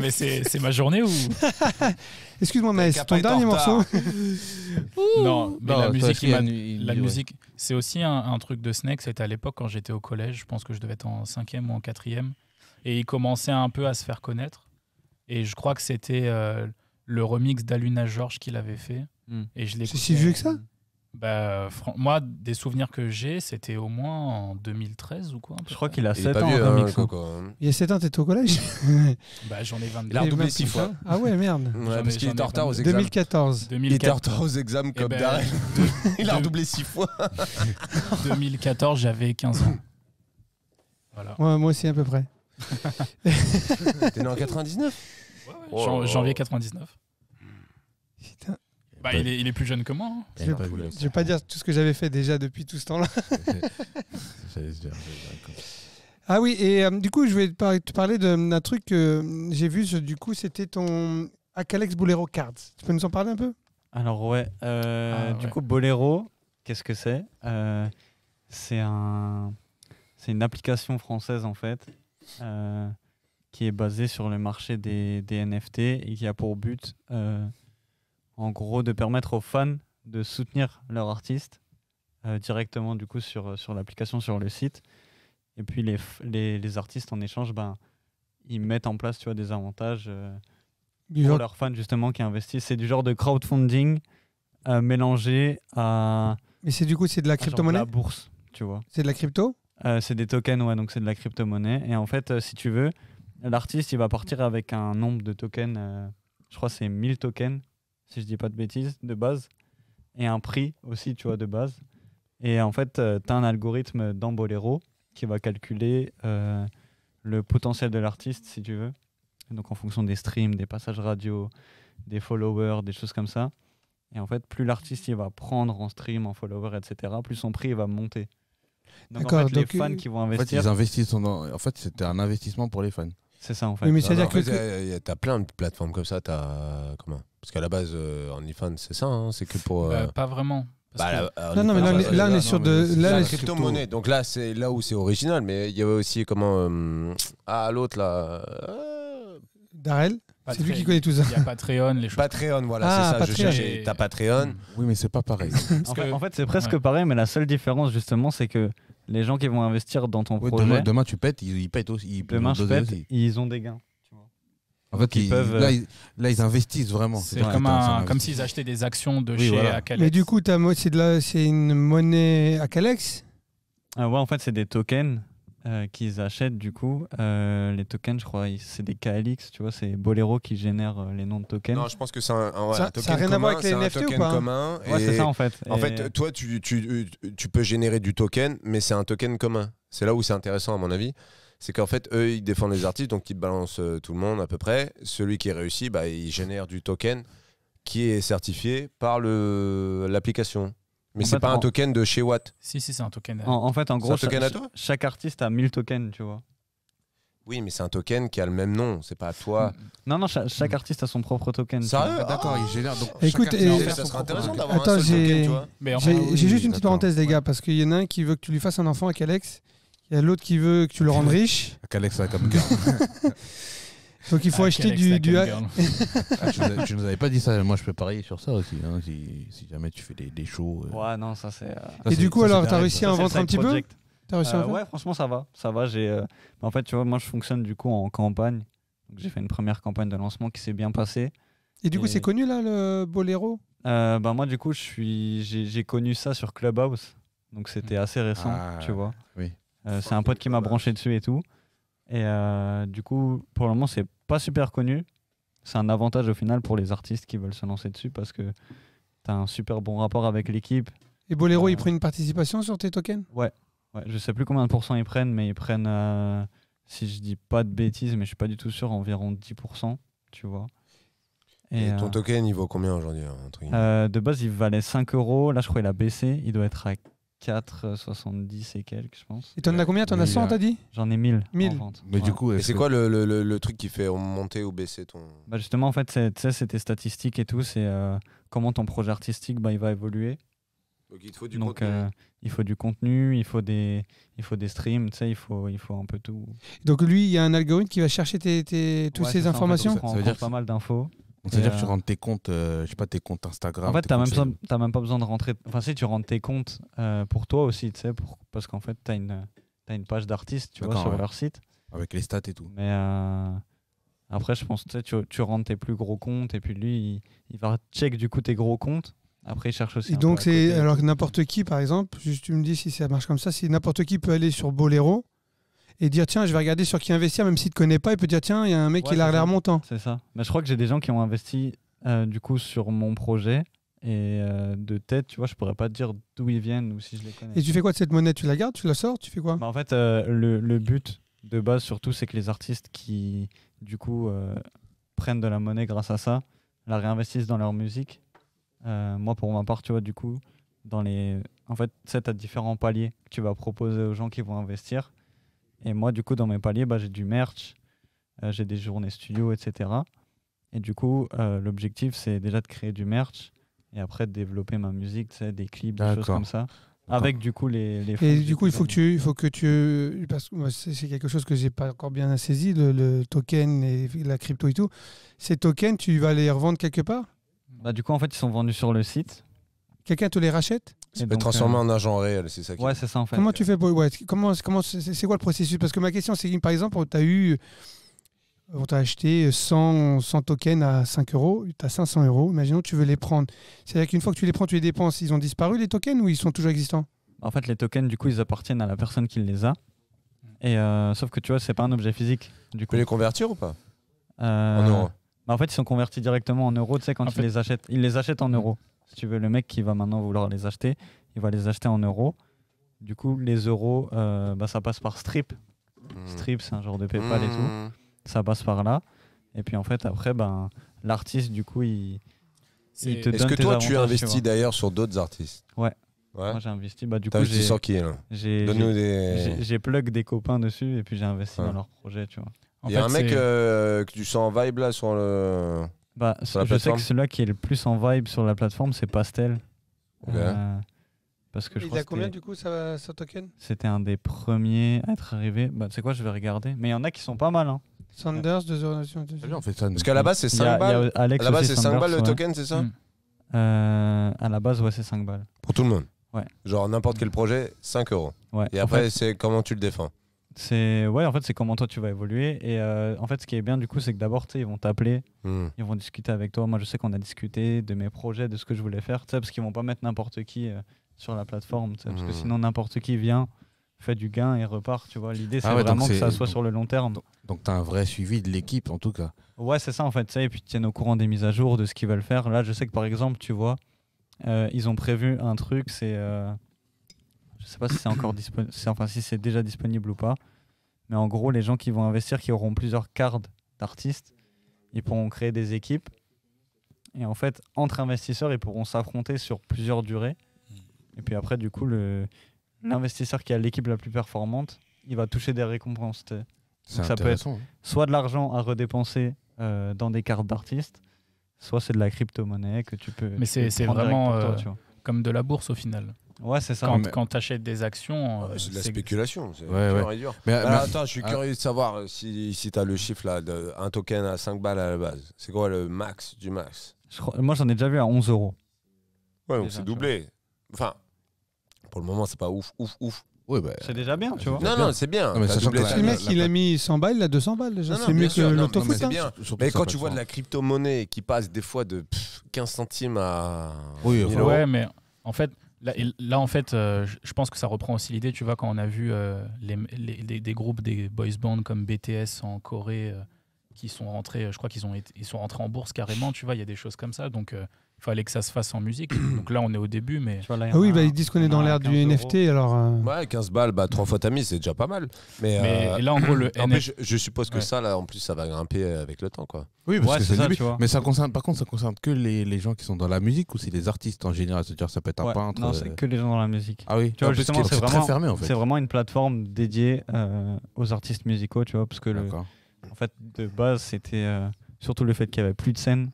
Mais c'est ma journée ou Excuse-moi, mais c'est ton dernier morceau? Non, mais la musique, la musique, c'est aussi un truc de Snake. C'était à l'époque quand j'étais au collège. Je pense que je devais être en 5e ou en 4e. Et il commençait un peu à se faire connaître. Et je crois que c'était le remix d'Aluna George qu'il avait fait. Et je c'est si vieux que ça? Bah, moi, des souvenirs que j'ai, c'était au moins en 2013 ou quoi. Je crois qu'il a 7 ans. Il y a 7 ans, t'étais au collège? Bah, j'en ai 22. Il a redoublé 6 fois. Ah ouais, merde. Ouais, parce qu'il était en retard aux examens. 2014. Il était en retard aux examens comme Darrell. Il a redoublé 6 fois. 2014, j'avais 15 ans. Voilà. Ouais, moi aussi, à peu près. T'es né en 99? Ouais. Janvier 99. Putain. Bah, il est plus jeune que moi. Hein. Je vais pas dire tout ce que j'avais fait déjà depuis tout ce temps-là. Ah oui, et du coup, je vais te parler d'un truc que j'ai vu. Du coup, c'était ton Akalex Bolero Cards. Tu peux nous en parler un peu? Alors ouais, du coup, Bolero, qu'est-ce que c'est? C'est une application française en fait, qui est basée sur le marché des NFT et qui a pour but en gros de permettre aux fans de soutenir leur artiste directement du coup sur l'application, sur le site. Et puis les artistes en échange, ils mettent en place, tu vois, des avantages pour leurs fans justement qui investissent. C'est du genre de crowdfunding mélangé à... Mais c'est de la crypto-monnaie? La bourse, tu vois. C'est de la crypto? C'est des tokens, ouais, donc c'est de la crypto-monnaie. Et en fait, si tu veux, l'artiste, il va partir avec un nombre de tokens, je crois que c'est 1000 tokens, si je dis pas de bêtises, de base, et un prix aussi, tu vois, de base. Et en fait, tu as un algorithme dans Bolero qui va calculer le potentiel de l'artiste, si tu veux. Donc en fonction des streams, des passages radio, des followers, des choses comme ça. Et en fait, plus l'artiste il va prendre en stream, en followers, etc., plus son prix il va monter. Donc en fait, les fans qui vont investir... En fait, ils investissent en fait, c'était un investissement pour les fans. C'est ça en fait. Oui, mais c'est-à-dire que t'as plein de plateformes comme ça. Comment? Parce qu'à la base, OnlyFans, c'est ça, hein, c'est que pour. Pas vraiment. Non, mais là, on est sur la crypto-monnaie. Donc là, c'est là où c'est original. Mais il y avait aussi l'autre là. Darrell. C'est lui qui connaît tout ça. Il y a Patreon, les choses. Patreon, voilà, c'est ça. Je cherchais. T'as Patreon. Oui, mais c'est pas pareil. En fait, c'est presque pareil, mais la seule différence, justement, c'est que les gens qui vont investir dans ton projet... Demain, tu pètes, ils pètent aussi. Demain, je pète, ils ont des gains. Tu vois. En fait, là, ils investissent vraiment. C'est comme s'ils achetaient des actions de chez Akalex. Mais du coup, c'est une monnaie Akalex? Ouais, en fait, c'est des tokens qu'ils achètent, du coup. Les tokens, je crois, c'est des KLX, tu vois, c'est Bolero qui génère les noms de tokens. Non, je pense que c'est un token ça n'a rien à voir avec les NFT ou pas? Commun. Ouais, c'est ça, en fait. En fait, toi, tu peux générer du token, mais c'est un token commun. C'est là où c'est intéressant, à mon avis. C'est qu'en fait, eux, ils défendent les artistes, donc ils balancent tout le monde à peu près. Celui qui réussit, il génère du token qui est certifié par l'application. Mais c'est pas un token de chez Watt. Si, c'est un token. En fait, en gros, c'est un token à toi ? Chaque artiste a 1000 tokens, tu vois. Oui, mais c'est un token qui a le même nom, c'est pas à toi. Non, chaque artiste a son propre token. Sérieux ? D'accord, il génère. Donc, écoute, ça serait intéressant d'avoir un seul token, tu vois. J'ai juste une petite parenthèse, les gars, parce qu'il y en a un qui veut que tu lui fasses un enfant avec Alex, il y a l'autre qui veut que tu le rendes riche. Alex, comme girl. Donc il faut acheter du... Tu nous avais pas dit ça, moi je peux parier sur ça aussi, hein, si jamais tu fais des shows. Ouais, non, ça c'est... Et du coup, alors, t'as réussi à en vendre un petit peu ? T'as réussi à le faire ? Ouais, franchement, ça va. En fait, tu vois, moi, je fonctionne du coup en campagne. Donc, j'ai fait une première campagne de lancement qui s'est bien passée. Et du coup, c'est connu là, le Boléro ? Moi, du coup, j'ai connu ça sur Clubhouse. Donc, c'était assez récent, tu vois. Oui. C'est un pote qui m'a branché dessus et tout. Et du coup, pour le moment, c'est pas super connu. C'est un avantage au final pour les artistes qui veulent se lancer dessus parce que t'as un super bon rapport avec l'équipe. Et Boléro, ils prennent une participation sur tes tokens ? Ouais. Je sais plus combien de pourcents ils prennent, mais ils prennent, si je dis pas de bêtises, mais je suis pas du tout sûr, environ 10%, tu vois. Et ton token, il vaut combien aujourd'hui de base, il valait 5 €. Là, je crois qu'il a baissé. Il doit être à 4,70 et quelques, je pense. Et t'en as combien ? T'en as 100, t'as dit ? J'en ai 1000 en vente. Mais du coup, et c'est quoi le truc qui fait monter ou baisser ton... Justement, en fait, c'est tes statistiques et tout. C'est comment ton projet artistique il va évoluer. Donc il te faut du contenu. Il faut du contenu, il faut des streams, il faut un peu tout. Donc lui, il y a un algorithme qui va chercher toutes ces informations. Ça veut dire pas mal d'infos. Donc, c'est-à-dire que tu rentres tes comptes, je sais pas, tes comptes Instagram. En fait, t'as même pas besoin de rentrer. Enfin, si tu rentres tes comptes pour toi aussi, tu sais, parce qu'en fait, t'as une page d'artistes, tu vois, sur leur site. Avec les stats et tout. Mais après, je pense, tu rentres tes plus gros comptes et puis lui, il va check du coup tes gros comptes. Après, il cherche aussi. Et donc, c'est alors que n'importe qui, par exemple, juste tu me dis si ça marche comme ça, si n'importe qui peut aller sur Boléro et dire tiens, je vais regarder sur qui investir, même s'il ne te connaît pas, il peut dire tiens, il y a un mec qui a l'air montant. C'est ça. Mais je crois que j'ai des gens qui ont investi du coup sur mon projet et de tête, tu vois, je pourrais pas te dire d'où ils viennent ou si je les connais. Et tu fais quoi de cette monnaie ? Tu la gardes ? Tu la sors ? Tu fais quoi ? En fait, le but de base surtout, c'est que les artistes qui du coup prennent de la monnaie grâce à ça, la réinvestissent dans leur musique. Moi, pour ma part, tu vois, du coup, en fait, tu sais, t'as différents paliers que tu vas proposer aux gens qui vont investir. Et moi, du coup, dans mes paliers, j'ai du merch, j'ai des journées studio, etc. Et du coup, l'objectif, c'est déjà de créer du merch et après de développer ma musique, tu sais, des clips, des choses comme ça. Avec du coup les et du coup, il faut que tu parce que moi, c'est quelque chose que j'ai pas encore bien saisi, le token et la crypto et tout. Ces tokens, tu vas les revendre quelque part ? Du coup, en fait, ils sont vendus sur le site. Quelqu'un te les rachète ? Tu peux transformer en argent réel, c'est ça qui... Ouais, c'est ça en fait. Comment tu fais pour... c'est quoi le processus ? Parce que ma question, c'est que par exemple, on t'a acheté 100 tokens à 5 €, tu as 500 €, imaginons que tu veux les prendre. C'est-à-dire qu'une fois que tu les prends, tu les dépenses, ils ont disparu les tokens ou ils sont toujours existants ? En fait, les tokens, du coup, ils appartiennent à la personne qui les a. Et sauf que tu vois, c'est pas un objet physique. Du coup. Tu peux les convertir ou pas ? En euros. En fait, ils sont convertis directement en euros, tu sais, quand ils les achètent. Ils les achètent en euros. Si tu veux, le mec qui va maintenant vouloir les acheter, il va les acheter en euros. Du coup, les euros, ça passe par Strip. Strip, c'est un genre de PayPal et tout. Ça passe par là. Et puis, en fait, après, l'artiste, du coup, il te donne tes avantages. Est-ce que toi, tu investis d'ailleurs sur d'autres artistes ? Ouais. Moi, j'ai investi. Du coup, investi sur qui, là ? Donne-nous des... J'ai plug des copains dessus et puis j'ai investi dans leur projet, tu vois. Il y a un mec que tu sens en vibe là sur le... je sais que celui-là qui est le plus en vibe sur la plateforme, c'est Pastel. Parce que il a combien du coup ça token ? C'était un des premiers à être arrivé. Tu sais quoi, je vais regarder. Mais il y en a qui sont pas mal. Hein. Sanders, 2 €. Parce qu'à la base, c'est 5 balles. À la base, c'est 5 balles le token, c'est ça ? À la base, ouais, c'est 5 balles. Pour tout le monde ? Ouais. Genre n'importe quel projet, 5 €. Ouais. Et après, c'est comment tu le défends ? En fait, c'est comment toi tu vas évoluer. Et en fait, ce qui est bien du coup, c'est que d'abord, ils vont t'appeler, ils vont discuter avec toi. Moi, je sais qu'on a discuté de mes projets, de ce que je voulais faire, parce qu'ils vont pas mettre n'importe qui sur la plateforme, parce que sinon n'importe qui vient, fait du gain et repart. Tu vois, l'idée c'est vraiment que ça soit sur le long terme. Donc tu as un vrai suivi de l'équipe en tout cas. Ouais, c'est ça en fait. Et puis ils tiennent au courant des mises à jour, de ce qu'ils veulent faire. Là, je sais que par exemple, tu vois, ils ont prévu un truc, c'est je sais pas si c'est encore disponible, enfin si c'est déjà disponible ou pas. Mais en gros, les gens qui vont investir, qui auront plusieurs cards d'artistes, ils pourront créer des équipes. Et en fait, entre investisseurs, ils pourront s'affronter sur plusieurs durées. Et puis après, du coup, l'investisseur qui a l'équipe la plus performante, il va toucher des récompenses. Donc ça peut être soit de l'argent à redépenser dans des cartes d'artistes, soit c'est de la crypto-monnaie que tu peux. Mais c'est vraiment comme de la bourse au final. Ouais, c'est ça. Quand tu achètes des actions. C'est de la spéculation. C'est dur. Mais attends, je suis curieux de savoir si tu as le chiffre là, un token à 5 balles à la base. C'est quoi le max du max ? Moi, j'en ai déjà vu à 11 €. Ouais, donc c'est doublé. Enfin, pour le moment, c'est pas ouf. Ouais, bah, c'est déjà bien, tu vois. Non, c'est bien. Non, mais sachant que Le mec, il a mis 100 balles, il a 200 balles déjà. C'est mieux que l'autofoot. C'est bien. Mais quand tu vois de la crypto-monnaie qui passe des fois de 15 centimes à. Oui, ouais, mais en fait. Là, en fait, je pense que ça reprend aussi l'idée, tu vois, quand on a vu des groupes, des boys bands comme BTS en Corée qui sont rentrés, je crois qu'ils sont rentrés en bourse carrément, tu vois, il y a des choses comme ça, donc il fallait que ça se fasse en musique. Donc là, on est au début, mais... Ah oui, ils disent qu'on est dans l'ère du NFT, alors... Ouais, 15 balles, 3 fois ta mise, c'est déjà pas mal. Mais et là, en gros, le NFT... je suppose que ça, là, en plus, ça va grimper avec le temps, quoi. Oui, parce que c'est ça, tu vois. Mais ça concerne, par contre, ça concerne que les gens qui sont dans la musique ou c'est les artistes en général? C'est-à-dire, ça peut être un peintre. Non, c'est que les gens dans la musique. Ah oui, tu vois, justement, c'est très fermé en fait. C'est vraiment une plateforme dédiée aux artistes musicaux, tu vois, parce que en fait, de base, c'était surtout le fait qu'il n'y avait plus de scène.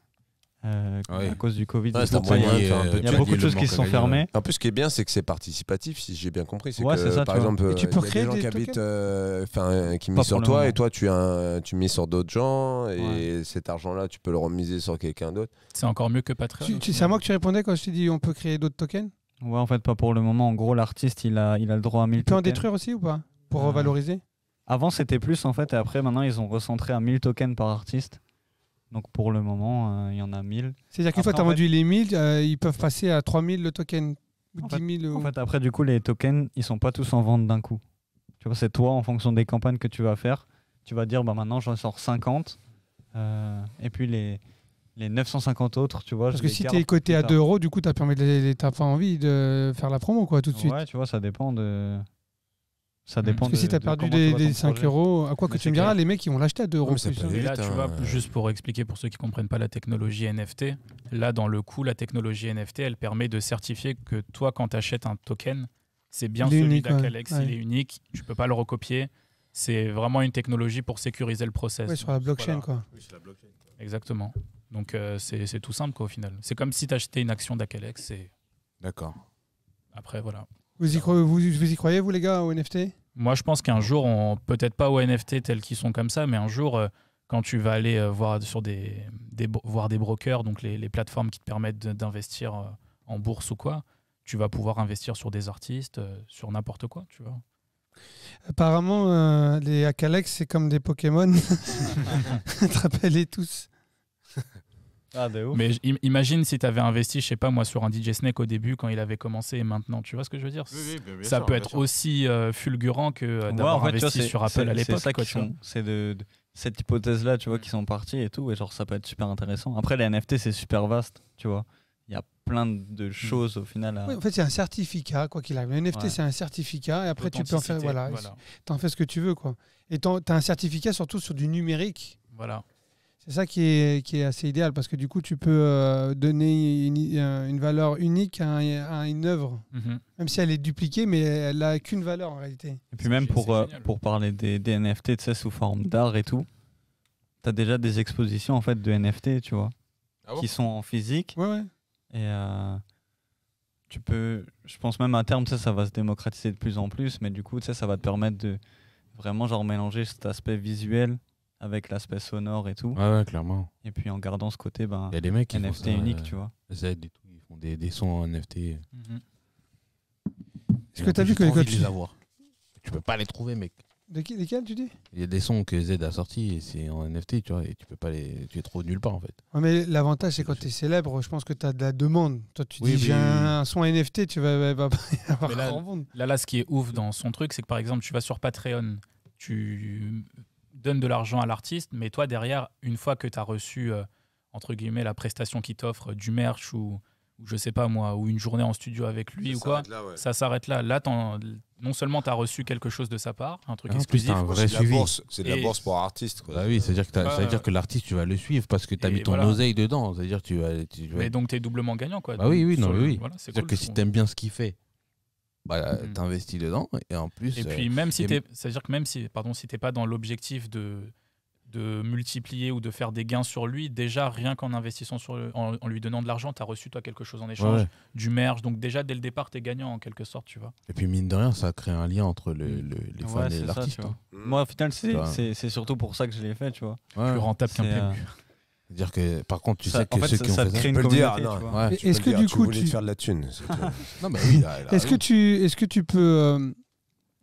À cause du Covid, il y a beaucoup de choses qui se sont fermées. En plus, ce qui est bien, c'est que c'est participatif, si j'ai bien compris. C'est que, ça, par exemple, tu peux créer des gens des qui habitent, qui misent sur toi, et toi, tu mises sur d'autres gens, et cet argent-là, tu peux le remiser sur quelqu'un d'autre. C'est encore mieux que Patreon. C'est à moi que tu répondais quand je t'ai dit on peut créer d'autres tokens? Ouais, en fait, pas pour le moment. En gros, l'artiste, il a le droit à 1000 tokens. Il peut en détruire aussi ou pas? Pour revaloriser? Avant, c'était plus, en fait, et après, maintenant, ils ont recentré à 1000 tokens par artiste. Donc pour le moment, il y en a 1000. C'est-à-dire qu'une fois que tu as vendu les 1000, ils peuvent passer à 3000 le token. En fait, après, du coup, les tokens, ils sont pas tous en vente d'un coup. Tu vois, c'est toi, en fonction des campagnes que tu vas faire, tu vas dire, bah maintenant, j'en sors 50. Et puis les 950 autres, tu vois. Parce que si tu es coté à 2 €, du coup, tu n'as pas envie de faire la promo, quoi, tout de suite. Ouais, tu vois, ça dépend de... Ça dépend. Parce que si tu as perdu des 5 €, à quoi que tu me diras, les mecs ils vont l'acheter à 2 €. Et là, tu vois, juste pour expliquer pour ceux qui ne comprennent pas la technologie NFT, là, dans le coup, la technologie NFT, elle permet de certifier que toi, quand tu achètes un token, c'est bien celui d'Acalex, il est unique, tu ne peux pas le recopier. C'est vraiment une technologie pour sécuriser le process. Oui, sur la blockchain, quoi. Oui, sur la blockchain. Exactement. Donc, c'est tout simple, quoi, au final. C'est comme si tu achetais une action d'Acalex. D'accord. Après, voilà. Vous y croyez, vous, les gars, au NFT? Moi, je pense qu'un jour, peut-être pas aux NFT tels qu'ils sont comme ça, mais un jour, quand tu vas aller voir des brokers, donc les plateformes qui te permettent d'investir en bourse ou quoi, tu vas pouvoir investir sur des artistes, sur n'importe quoi, tu vois. Apparemment, les Acalex, c'est comme des Pokémon. Rappelez tous. Ah, de ouf. Mais imagine si tu avais investi, je sais pas moi, sur un DJ Snake au début quand il avait commencé et maintenant, tu vois ce que je veux dire? Oui, ça peut être aussi fulgurant que d'avoir investi sur Apple à l'époque. C'est de cette hypothèse-là, tu vois, qui sont partis et tout, et genre ça peut être super intéressant. Après, les NFT, c'est super vaste, tu vois. Il y a plein de choses au final. Oui, en fait, c'est un certificat, quoi qu'il arrive. Le NFT, c'est un certificat, et après, tu peux en faire. Voilà. T'en fais ce que tu veux, quoi. Et t'as un certificat surtout sur du numérique. Voilà. C'est ça qui est assez idéal parce que du coup, tu peux donner une valeur unique à une œuvre, même si elle est dupliquée, mais elle n'a qu'une valeur en réalité. Et puis même pour parler des NFT, tu sais, sous forme d'art et tout, tu as déjà des expositions en fait de NFT, tu vois, qui sont en physique. Ouais. Et tu peux, je pense même à terme, tu sais, ça va se démocratiser de plus en plus, mais du coup, tu sais, ça va te permettre de vraiment genre mélanger cet aspect visuel avec l'aspect sonore et tout. Ouais, clairement. Et puis en gardant ce côté, il y a des mecs qui NFT unique, tu vois. Z et tout, ils font des sons en NFT. Est-ce que tu as vu que les avoir? Tu peux pas les trouver, mec. Lesquels tu dis? Il y a des sons que Z a sortis et c'est en NFT, tu vois, et tu peux pas tu les trouves nulle part en fait. Ouais, mais l'avantage c'est quand tu es célèbre, je pense que tu as de la demande. Toi tu dis j'ai un son NFT, tu vas avoir en vendre. Là, ce qui est ouf dans son truc, c'est que par exemple, tu vas sur Patreon, tu donnes de l'argent à l'artiste, mais toi derrière, une fois que tu as reçu entre guillemets la prestation qui t'offre du merch ou je sais pas moi, ou une journée en studio avec lui ou quoi, ça s'arrête là. Là, non seulement tu as reçu quelque chose de sa part, un truc exclusif, c'est de la bourse pour artiste. Bah oui, c'est-à-dire que l'artiste, tu vas le suivre parce que tu as mis ton oseille dedans. C'est-à-dire tu vas... Mais donc tu es doublement gagnant, quoi. Bah oui. Voilà, c'est-à-dire que si tu aimes bien ce qu'il fait, bah, t'investis dedans et en plus. Et puis même si c'est-à-dire que même si t'es pas dans l'objectif de multiplier ou de faire des gains sur lui, déjà rien qu'en investissant en lui donnant de l'argent, tu as reçu toi quelque chose en échange, du merch, donc déjà dès le départ tu es gagnant en quelque sorte, tu vois. Et puis mine de rien, ça crée un lien entre les fans et l'artiste. Moi au final c'est surtout pour ça que je l'ai fait, tu vois. Plus rentable qu'un PMU. C'est-à-dire que par contre tu sais que ceux qui ont fait ça, tu peux le dire. Est-ce que du coup tu voulais te faire de la thune? Non bah oui. Est-ce que tu peux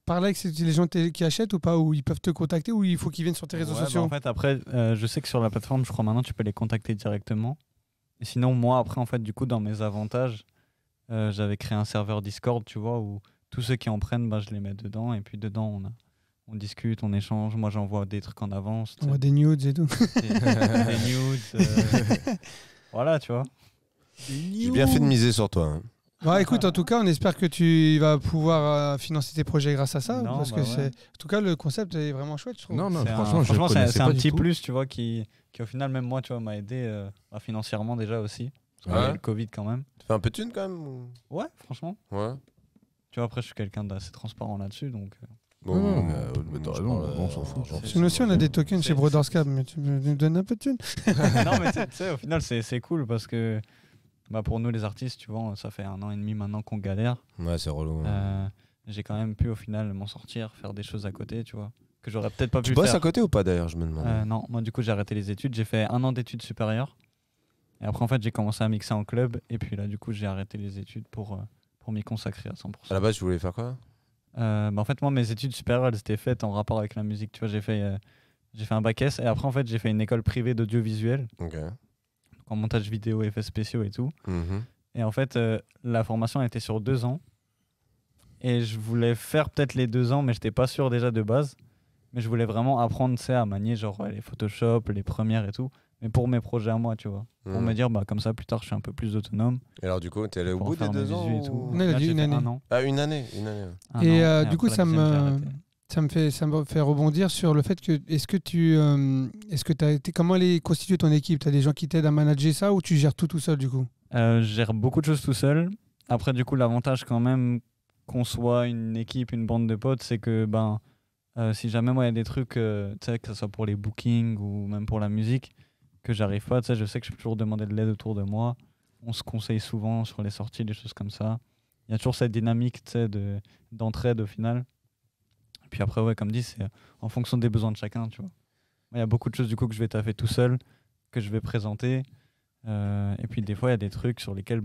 parler avec les gens qui achètent ou pas, ou ils peuvent te contacter, ou il faut qu'ils viennent sur tes réseaux sociaux? En fait, après, je sais que sur la plateforme, je crois maintenant, tu peux les contacter directement. Et sinon, moi, après, en fait, du coup, dans mes avantages, j'avais créé un serveur Discord, tu vois, où tous ceux qui en prennent, je les mets dedans. Et puis dedans, on discute, on échange. Moi, j'envoie des trucs en avance. On voit des nudes et tout. Des nudes. Voilà, tu vois. J'ai bien fait de miser sur toi. Hein. Ouais, écoute, en tout cas, on espère que tu vas pouvoir financer tes projets grâce à ça. Non, parce que en tout cas, le concept est vraiment chouette, je trouve. Non, franchement, c'est un petit plus, tu vois, qui au final, même moi, tu vois, m'a aidé financièrement déjà aussi. Parce qu'il y a le Covid quand même. Tu fais un peu de thune quand même ou... Ouais, franchement. Ouais. Tu vois, après, je suis quelqu'un d'assez transparent là-dessus, donc... Bon, on s'en fout. Nous aussi, on a des tokens chez Brothers Cab, mais tu me donnes un peu de thune. Non, mais tu sais, au final, c'est cool parce que pour nous, les artistes, tu vois, ça fait 1 an et demi maintenant qu'on galère. Ouais, c'est relou. J'ai quand même pu, au final, m'en sortir, faire des choses à côté, tu vois, que j'aurais peut-être pas pu faire. Tu bosses à côté ou pas, d'ailleurs, je me demande. Non, moi, du coup, j'ai arrêté les études. J'ai fait 1 an d'études supérieures. Et après, en fait, j'ai commencé à mixer en club. Et puis là, du coup, j'ai arrêté les études pour m'y consacrer à 100%. À la base, tu voulais faire quoi? En fait, moi, mes études supérieures, elles étaient faites en rapport avec la musique. Tu vois, j'ai fait un bac S. Et après, en fait, j'ai fait une école privée d'audiovisuel. Ok. En montage vidéo, effets spéciaux et tout. Mm-hmm. Et en fait, la formation était sur 2 ans. Et je voulais faire peut-être les 2 ans, mais je n'étais pas sûr déjà de base. Mais je voulais vraiment apprendre, tu sais, à manier genre les Photoshop, les premières et tout. Mais pour mes projets à moi, tu vois. Pour me dire, comme ça, plus tard, je suis un peu plus autonome. Et alors, du coup, tu es allé au bout des 2 ans et tout. On a dit une année. 1 an. Ah, une année. Et du coup, ça me fait rebondir sur le fait que comment est constituée ton équipe? Tu as des gens qui t'aident à manager ça ou tu gères tout seul du coup? Je gère beaucoup de choses tout seul. Après, du coup, l'avantage quand même qu'on soit une équipe, une bande de potes, c'est que si jamais moi il y a des trucs, tu sais, que ce soit pour les bookings ou même pour la musique, que j'arrive pas, tu sais, je sais que je peux toujours demander de l'aide autour de moi. On se conseille souvent sur les sorties, des choses comme ça. Il y a toujours cette dynamique, tu sais, d'entraide au final. Et puis après, ouais, comme dit, c'est en fonction des besoins de chacun, tu vois. Il y a beaucoup de choses du coup que je vais taffer tout seul, que je vais présenter. Et puis des fois, il y a des trucs sur lesquels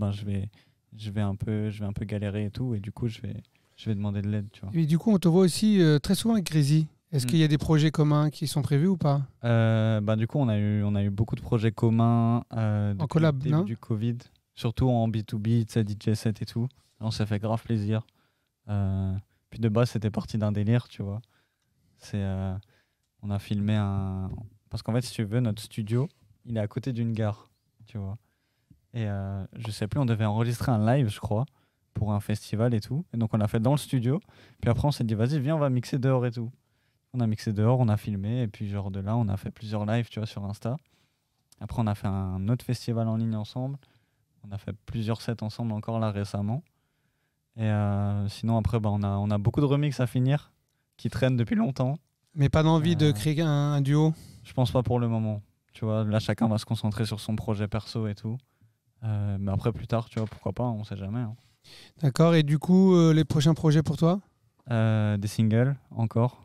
je vais un peu galérer et tout. Et du coup, je vais demander de l'aide, tu vois. Et du coup, on te voit aussi très souvent avec Grizzly. Est-ce qu'il y a des projets communs qui sont prévus ou pas? Du coup, on a eu beaucoup de projets communs en collab, depuis le début du Covid, surtout en B2B, DJ set et tout. On s'est fait grave plaisir. Puis de base, c'était parti d'un délire, tu vois. On a filmé parce qu'en fait, si tu veux, notre studio, il est à côté d'une gare, tu vois. Et je sais plus, on devait enregistrer un live, je crois, pour un festival et tout. Et donc, on l'a fait dans le studio. Puis après, on s'est dit, vas-y, viens, on va mixer dehors et tout. On a mixé dehors, on a filmé. Et puis, genre, de là, on a fait plusieurs lives, tu vois, sur Insta. Après, on a fait un autre festival en ligne ensemble. On a fait plusieurs sets ensemble encore là récemment. Et sinon, après, on a beaucoup de remixes à finir qui traînent depuis longtemps. Mais pas d'envie de créer un duo? Je pense pas pour le moment. Tu vois, là, chacun va se concentrer sur son projet perso et tout. Mais après, plus tard, tu vois, pourquoi pas, on sait jamais. Hein. D'accord. Et du coup, les prochains projets pour toi? Des singles, encore.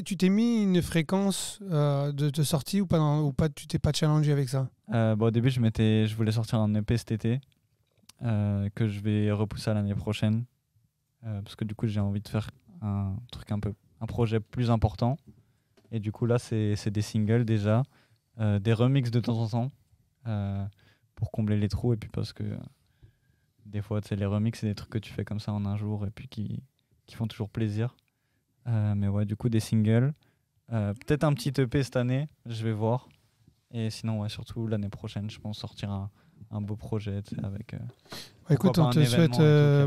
Tu t'es mis une fréquence de sortie ou pas, tu t'es pas challengé avec ça? Au début, je voulais sortir un EP cet été que je vais repousser à l'année prochaine parce que du coup, j'ai envie de faire un projet plus important. Et du coup, là, c'est des singles déjà, des remixes de temps en temps pour combler les trous. Et puis parce que des fois, les remixes, c'est des trucs que tu fais comme ça en un jour et puis qui font toujours plaisir. Mais ouais, du coup, des singles. Peut-être un petit EP cette année, je vais voir. Et sinon, ouais, surtout l'année prochaine, je pense sortir un beau projet avec. Écoute, on te souhaite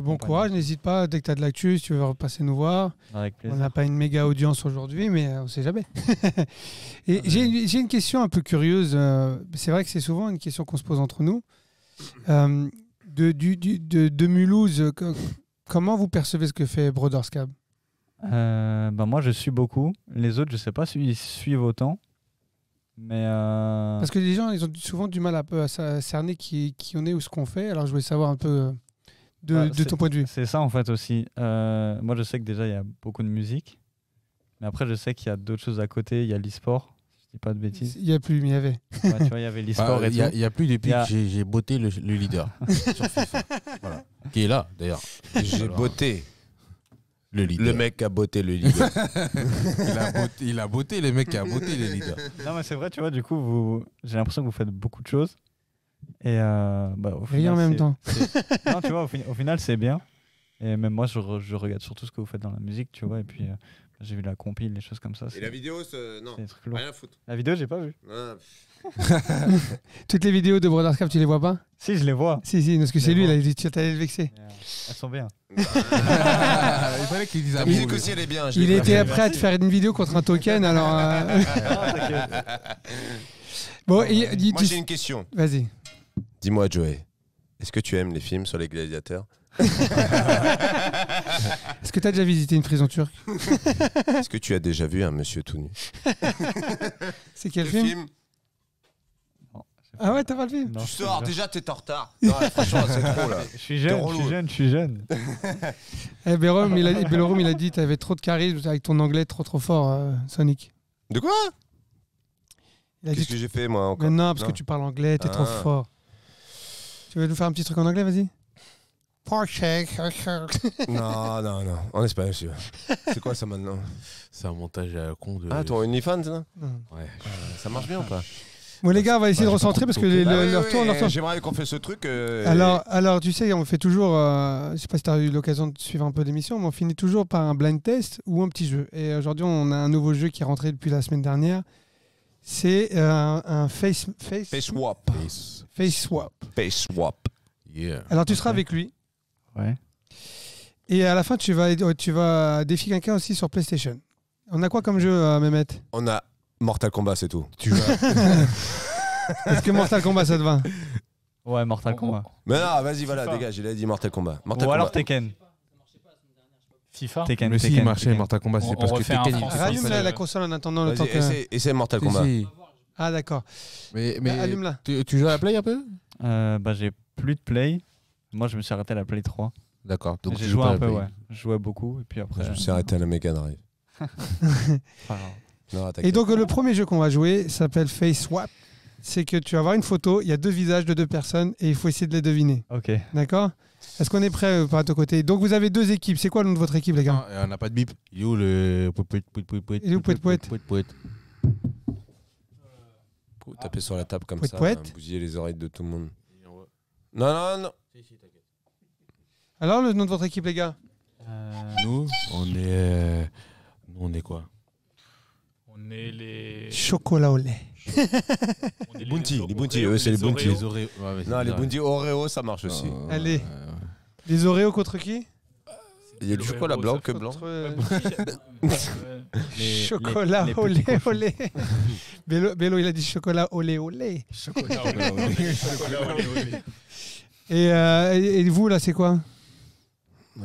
bon courage. N'hésite pas, dès que tu as de l'actu, si tu veux repasser nous voir. Avec plaisir. On n'a pas une méga audience aujourd'hui, mais on ne sait jamais. Et j'ai une question un peu curieuse. C'est vrai que c'est souvent une question qu'on se pose entre nous. De Mulhouse, comment vous percevez ce que fait Brothers Cab? Moi, je suis beaucoup. Les autres, je sais pas s'ils suivent autant. Mais parce que les gens, ils ont souvent du mal à cerner qui on est ou ce qu'on fait. Alors, je voulais savoir un peu de ton point de vue. C'est ça, en fait, aussi. Moi, je sais que déjà, il y a beaucoup de musique. Mais après, je sais qu'il y a d'autres choses à côté. Il y a l'e-sport. Je dis pas de bêtises. Il n'y a plus, mais il y avait. Ouais, tu vois, il y avait l'e-sport et tout. Il n'y a plus depuis que j'ai botté le leader sur FIFA. Voilà. Qui est là, d'ailleurs. J'ai botté Le leader. Le mec qui a botté le leader. il a botté le mec qui a botté les leaders. Non, mais c'est vrai, tu vois, du coup, j'ai l'impression que vous faites beaucoup de choses. Et au Rien en même temps. Non, tu vois, au final, c'est bien. Et même moi, je regarde surtout ce que vous faites dans la musique, tu vois. Et puis, j'ai vu la compile, des choses comme ça. Et la vidéo, non, rien à foutre. La vidéo, j'ai pas vu. Ah. Toutes les vidéos de Brothers Cap, tu les vois pas? Si, je les vois. Si, parce que c'est lui, il a dit tu allais le vexer. Elles sont bien. Il fallait qu'il dise La musique aussi, elle est bien. Il était prêt à te faire une vidéo contre un token, alors. Bon, Moi, j'ai une question. Vas-y. Dis-moi, Joey, est-ce que tu aimes les films sur les gladiateurs? Est-ce que tu as déjà visité une prison turque? Est-ce que tu as déjà vu un monsieur tout nu? C'est quel film? Ah ouais, t'as pas le film? Tu sors, déjà t'es en retard. Non, franchement, c'est trop là. Je suis jeune. Bélorum, il a dit t'avais trop de charisme avec ton anglais trop fort, Sonic. De quoi? Qu'est-ce que j'ai fait moi encore? Mais non, parce que tu parles anglais, t'es trop fort. Tu veux nous faire un petit truc en anglais, vas-y? Non, en espagnol, monsieur. C'est quoi ça maintenant? C'est un montage à con de. Ah, ton OnlyFans là? Ouais. Ça marche bien ou pas? Bon les gars, on va essayer de recentrer parce que leur tour. J'aimerais qu'on fasse ce truc. Alors, tu sais, on fait toujours. Je sais pas si tu as eu l'occasion de suivre un peu l'émission, mais on finit toujours par un blind test ou un petit jeu. Et aujourd'hui, on a un nouveau jeu qui est rentré depuis la semaine dernière. C'est un face swap. Face swap. Face swap. Yeah. Alors tu seras avec lui. Ouais. Et à la fin, tu vas défier quelqu'un aussi sur PlayStation. On a quoi comme jeu, Mehmet? On a Mortal Kombat, c'est tout. Tu vas. Est-ce que Mortal Kombat, ça te va? Ouais, Mortal Kombat. Mais non, vas-y, voilà, dégage, il a dit Mortal Kombat. Ou alors Tekken. FIFA. Tekken. Mais si, marché Mortal Kombat, c'est parce que Tekken. Rallume la console en attendant le temps que. Essaye Mortal Kombat. Ah d'accord. Mais allume-la. Tu joues à la Play un peu? J'ai plus de Play. Moi, je me suis arrêté à la Play 3. D'accord. Donc j'ai joué un peu, ouais. Je jouais beaucoup. Et puis après. Je me suis arrêté à la Mega Drive. Non, et donc, le premier jeu qu'on va jouer s'appelle Face Swap. C'est que tu vas avoir une photo, il y a deux visages de deux personnes et il faut essayer de les deviner. Ok. D'accord? Est-ce qu'on est prêt par ton côté? Donc, vous avez deux équipes. C'est quoi le nom de votre équipe, les gars? On n'a pas de bip. Il est où le. Il est où Pouet? Vous tapez sur la table comme ça, bousiller les oreilles de tout le monde. Non. Alors, le nom de votre équipe, les gars? Nous, on est quoi? On est les. Chocolat au lait. Les Bounty, eux c'est les Bounty. Non, les Bounty Oreo, ça marche aussi. Allez. Les Oreos contre qui? Il y a du chocolat blanc que blanc. Chocolat au lait. Bélo, il a dit chocolat au lait. Chocolat au lait. Et vous, là, c'est quoi?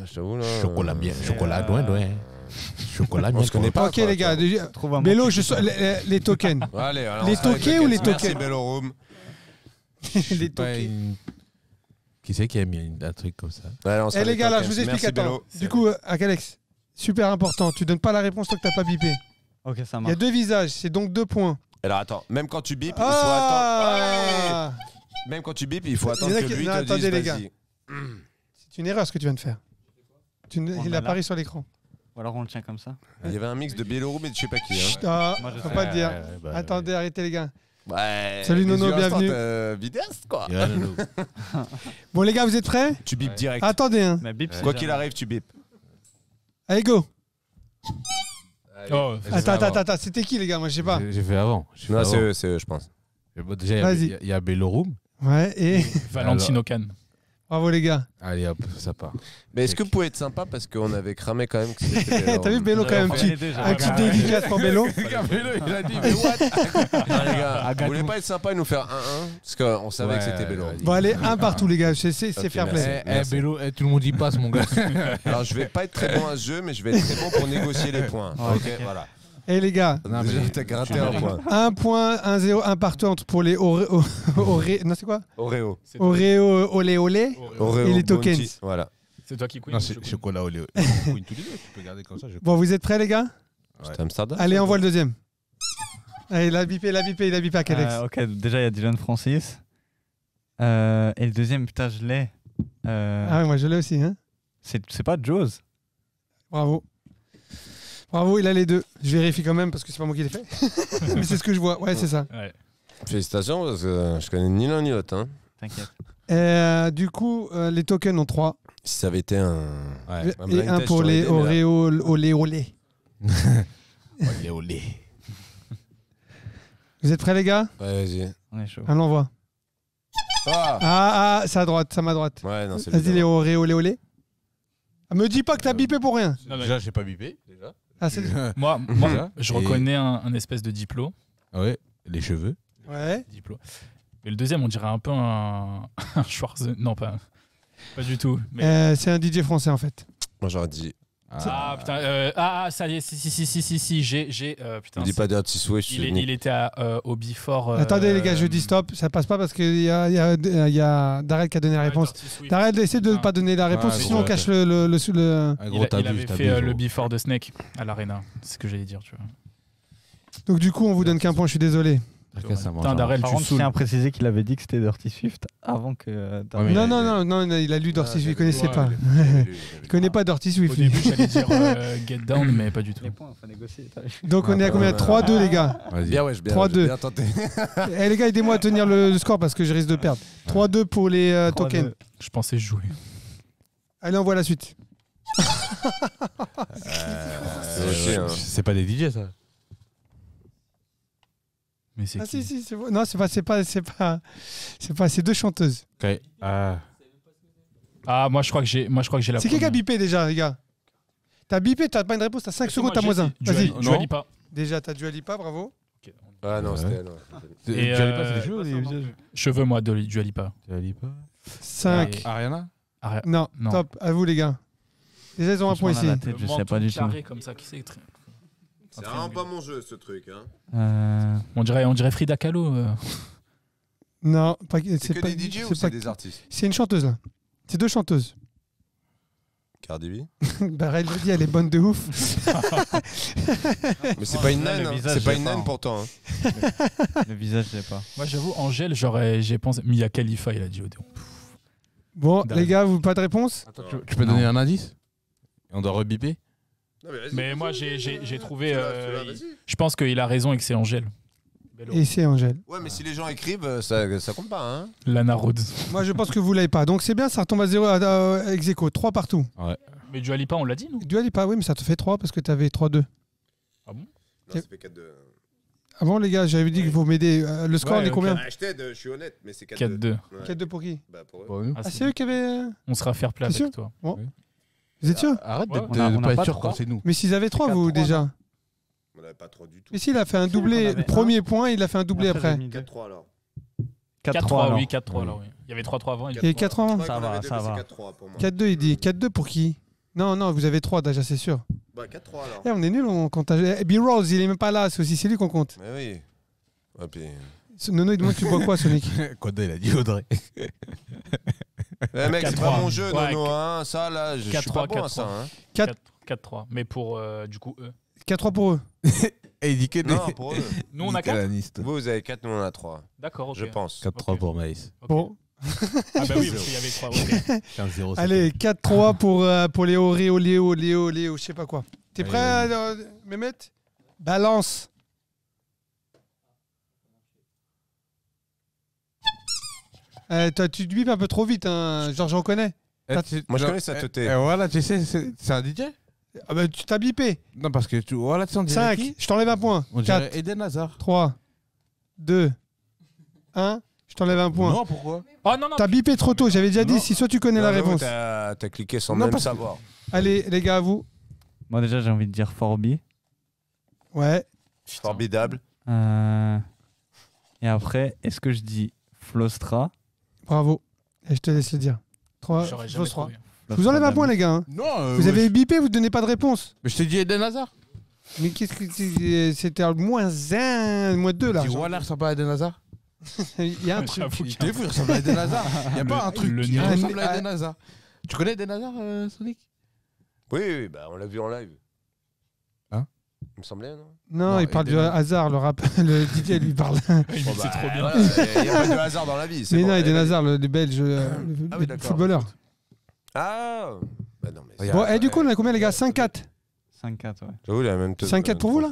Je t'avoue, là. Chocolat bien. Chocolat loin. Chocolat bien. On se connaît pas. Ok, les gars. Bélo, les tokens. Allez, les tokens ou les tokens? Merci, Bélorum. Les tokens. Qui c'est qui a mis un truc comme ça? Eh les gars, là, je vous explique. Attends. Du coup, Alex, super important. Tu donnes pas la réponse tant que t'as pas bipé. Ok, ça Il y marche. a deux visages, c'est donc 2 points. Alors attends, même quand tu bipes, il faut attendre. Même quand tu bipes, il faut attendre que lui te dise les gars. vas-y. C'est une erreur ce que tu viens de faire. Il apparaît sur l'écran. Ou alors on le tient comme ça. Il y avait un mix de Bélorum et de je sais pas qui. Chut, Moi, je faut sais. pas le dire. Attendez, arrêtez les gars. Ouais. Salut Nono, bienvenue. Vidéaste quoi. Bon les gars, vous êtes prêts? Tu bipes direct. Attendez hein. Mais bip, Quoi qu'il arrive, tu bipes. Allez go. Oh, Attends, c'était qui les gars? Moi je sais pas. J'ai fait avant. Non, c'est eux, je pense. Déjà, il y a Bélorum. Ouais, et Valentino Khan. bravo les gars. Allez hop, ça part. Mais est-ce que vous pouvez être sympa parce qu'on avait cramé quand même que c'était T'as vu Bélo quand même, un petit dédicace pour Bélo. Bélo, il a dit, mais what? Non, les gars, vous voulez pas être sympa et nous faire 1-1 parce qu'on savait que c'était Bélo. Bon allez, un partout les gars, c'est fair play. Bélo, tout le monde y passe mon gars. Alors je vais pas être très bon à ce jeu, mais je vais être très bon pour négocier les points. Ok, voilà. Et les gars, T'as gratté un point. 1 point, 1-0, 1 partout pour les non c'est quoi? Oreo. Oreo, olé et les tokens. Bounty, voilà. C'est toi qui queen. Non, c'est chocolat au lait. Queen tous les deux, tu peux garder comme ça. Bon, vous êtes prêts les gars? C'était Amsterdam. Allez, envoie le deuxième. Allez, il a bipé avec Alex. Ok, déjà il y a Dylan Francis. Et le deuxième, putain, je l'ai. Ah ouais, moi je l'ai aussi. Hein. C'est pas Jaws. Bravo. Bravo, il a les deux. Je vérifie quand même parce que c'est pas moi qui l'ai fait. Mais c'est ce que je vois. Ouais, c'est ça. Ouais. Félicitations, parce que je connais ni l'un ni l'autre. Hein. T'inquiète. Du coup, les tokens ont 3. Si ça avait été un Et un pour les Oreo olé olé. Olé, olé. Vous êtes prêts, les gars? Ouais, vas-y. On est chaud. Allons, on voit. Ah, c'est à droite, ça m'a droite. Ouais, non, c'est Vas-y, les Oreo olé olé. Ah, me dis pas que t'as bipé pour rien. Non, Déjà, j'ai pas bipé. Déjà. Ah, c'est... Moi je reconnais un espèce de diplo. Ah ouais, les cheveux. Ouais. Diplo. Mais le deuxième, on dirait un peu un Schwarzenegger. Non, pas du tout. Mais... c'est un DJ français, en fait. Moi, j'aurais dit. Ah putain, ça y est, si, j'ai. Putain, Ne dis pas Dirty Swift. il était au Before. Attendez, les gars, je dis stop. Ça passe pas parce qu'il y a Darrell qui a donné la réponse. Darrell, essaie de ne pas donner la réponse, sinon on cache le. Il avait fait le Before de Snake à l'Arena. C'est ce que j'allais dire, tu vois. Donc, du coup, on vous donne qu'un point, je suis désolé. Putain, Darrell, Par tu contre, je tiens à préciser qu'il avait dit que c'était Dirty Swift avant que. Non, il a lu Dirty Swift, il connaissait pas. Il connaît pas Dirty Swift. Au début, j'allais dire Get Down, mais pas du tout. Les points, faut négocier. Donc, on est à combien? 3-2, les gars. Bien, ouais, 3-2. bien tenté. Les gars, aidez-moi à tenir le score parce que je risque de perdre. 3-2 pour les tokens. Je pensais jouer. Allez, on voit la suite. C'est pas des DJ, ça. Mais c'est qui si, c'est non, c'est deux chanteuses. Okay. moi je crois que j'ai la. C'est qui a bipé déjà, les gars? T'as bipé, t'as pas une réponse, t'as 5 secondes, t'as moins 1. Vas-y. Dua Lipa. Déjà, t'as Dua Lipa, bravo. Ah non, c'était elle. Et Dua Lipa, c'est les cheveux ou les visages? Cheveux, moi, de Dua Lipa. Dua Lipa. 5. Ariana? Non, top, à vous, les gars. Déjà, ils ont un point ici. Je sais pas du tout. Comme ça, qui c'est C'est vraiment pas mon jeu, ce truc. Hein. On dirait Frida Kahlo. Non, c'est que des DJ ou c'est des artistes? C'est une chanteuse, là. C'est deux chanteuses. Cardi B. Bah, elle le dit, elle est bonne de ouf. Mais c'est pas une naine, c'est pas une naine pourtant. Le visage, je sais pas. Moi, j'avoue, Angèle, j'ai pensé. Mia Khalifa, il a dit. Bon, les gars, vous pas de réponse? Attends, tu peux donner un indice? On doit rebiper? Mais moi, j'ai trouvé. Je pense qu'il a raison et que c'est Angèle. Et c'est Angèle. Ouais, mais si les gens écrivent, ça compte pas. Hein. Lana Rhodes. Moi, je pense que vous l'avez pas. Donc, c'est bien, ça retombe à 0 ex aequo. 3 partout. Ouais. Mais Dua Lipa, on l'a dit, nous? Dua Lipa, oui, mais ça te fait 3 parce que t'avais 3-2. Ah bon? Non, ça fait 4-2. Ah bon, les gars, j'avais dit qu'il faut m'aider. Le score, il est combien? Je t'aide, je suis honnête, mais c'est 4-2. 4-2 pour qui? Bah, pour eux. Ah, c'est eux qui avaient. On sera fair play avec toi. Bon. Oui. Vous êtes sûr? Arrête de on pas a être pas sûr 3. quand c'est nous. Mais s'ils avaient 3, vous, déjà. On n'avait pas 3 du tout. Mais s'il a fait un doublé, le premier point, il a fait un doublé après. 4-3 alors. 4-3, oui, 4-3 alors, oui. Il y avait 3-3 avant. Il y avait 4 avant. Ça va. 4-3 pour moi. 4-2, il dit. 4-2 pour qui? Non, vous avez 3 déjà, c'est sûr. Bah, 4-3 alors. On est nuls, on compte. B-Rose, il est même pas là, c'est lui qu'on compte. Mais oui. Ouais, puis... Nono, il demande tu bois quoi, Sonic? Koda, il a dit Audrey. Mec, c'est pas mon jeu, Ouais, Nono. Hein. Ça, là, je suis pas bon à ça. Hein. 4-3. Mais pour, du coup, eux. 4-3 pour eux. Et il dit que Non, pour eux. Nous, on a 4. Vous avez 4, nous, on a 3. D'accord, ok. Je pense. 4-3 pour Maïs. Okay. Bon. Ah bah oui, parce qu'il y avait 3. Okay. 15-0. Allez, 4-3 pour les Léo, je sais pas quoi. T'es prêt, Mehmet? Balance. Toi, tu te bipes un peu trop vite, hein. Genre, j'en connais. Moi, je connais ça, Toté. Voilà, tu sais, c'est un DJ? Ah bah, tu t'as bipé. Non, parce que voilà, tu sais, on dirait 5, je t'enlève un point. On 4, dirait Eden Hazard. 3, 2, 1, je t'enlève un point. Non, pourquoi? Oh non, T'as bipé trop tôt, j'avais déjà dit, si soit tu connais la réponse. T'as cliqué sans Non, même parce que- savoir. Allez, les gars, à vous. Moi, déjà, j'ai envie de dire Forbi. Ouais. Formidable. Et après, est-ce que je dis Flostra? Bravo. Et je te laisse le dire. 3, J'aurais jamais 3. trouvé. Je vous enlève un point, les gars. Hein. Non, Vous avez bipé, vous ne donnez pas de réponse. Mais je t'ai dit Eden Hazard. Mais qu'est-ce que c'était moins 1, moins 2 là. Tu vois, là, ressemble à Eden Hazard. Il y a un truc. J'avoue qu'il y a T'es fou, il ressemble à Eden Hazard. Il n'y a pas un truc le qui niveau. ressemble à Eden Hazard. Tu connais Eden Hazard, Sonic? Oui, bah, on l'a vu en live. Hein? Il me semblait, non? Non, il parle du hasard, le rap, le DJ lui parle. Il dit, c'est trop bien. Il n'y a pas de hasard dans la vie. Mais bon. non, Eden Hazard, le belge, Ah oui, le d'accord. footballeur. Ah, Bah non, mais Bon, et du coup, on a combien, les gars? 5-4. 5-4, ouais. j'avoue, la même 5-4 pour vous, là?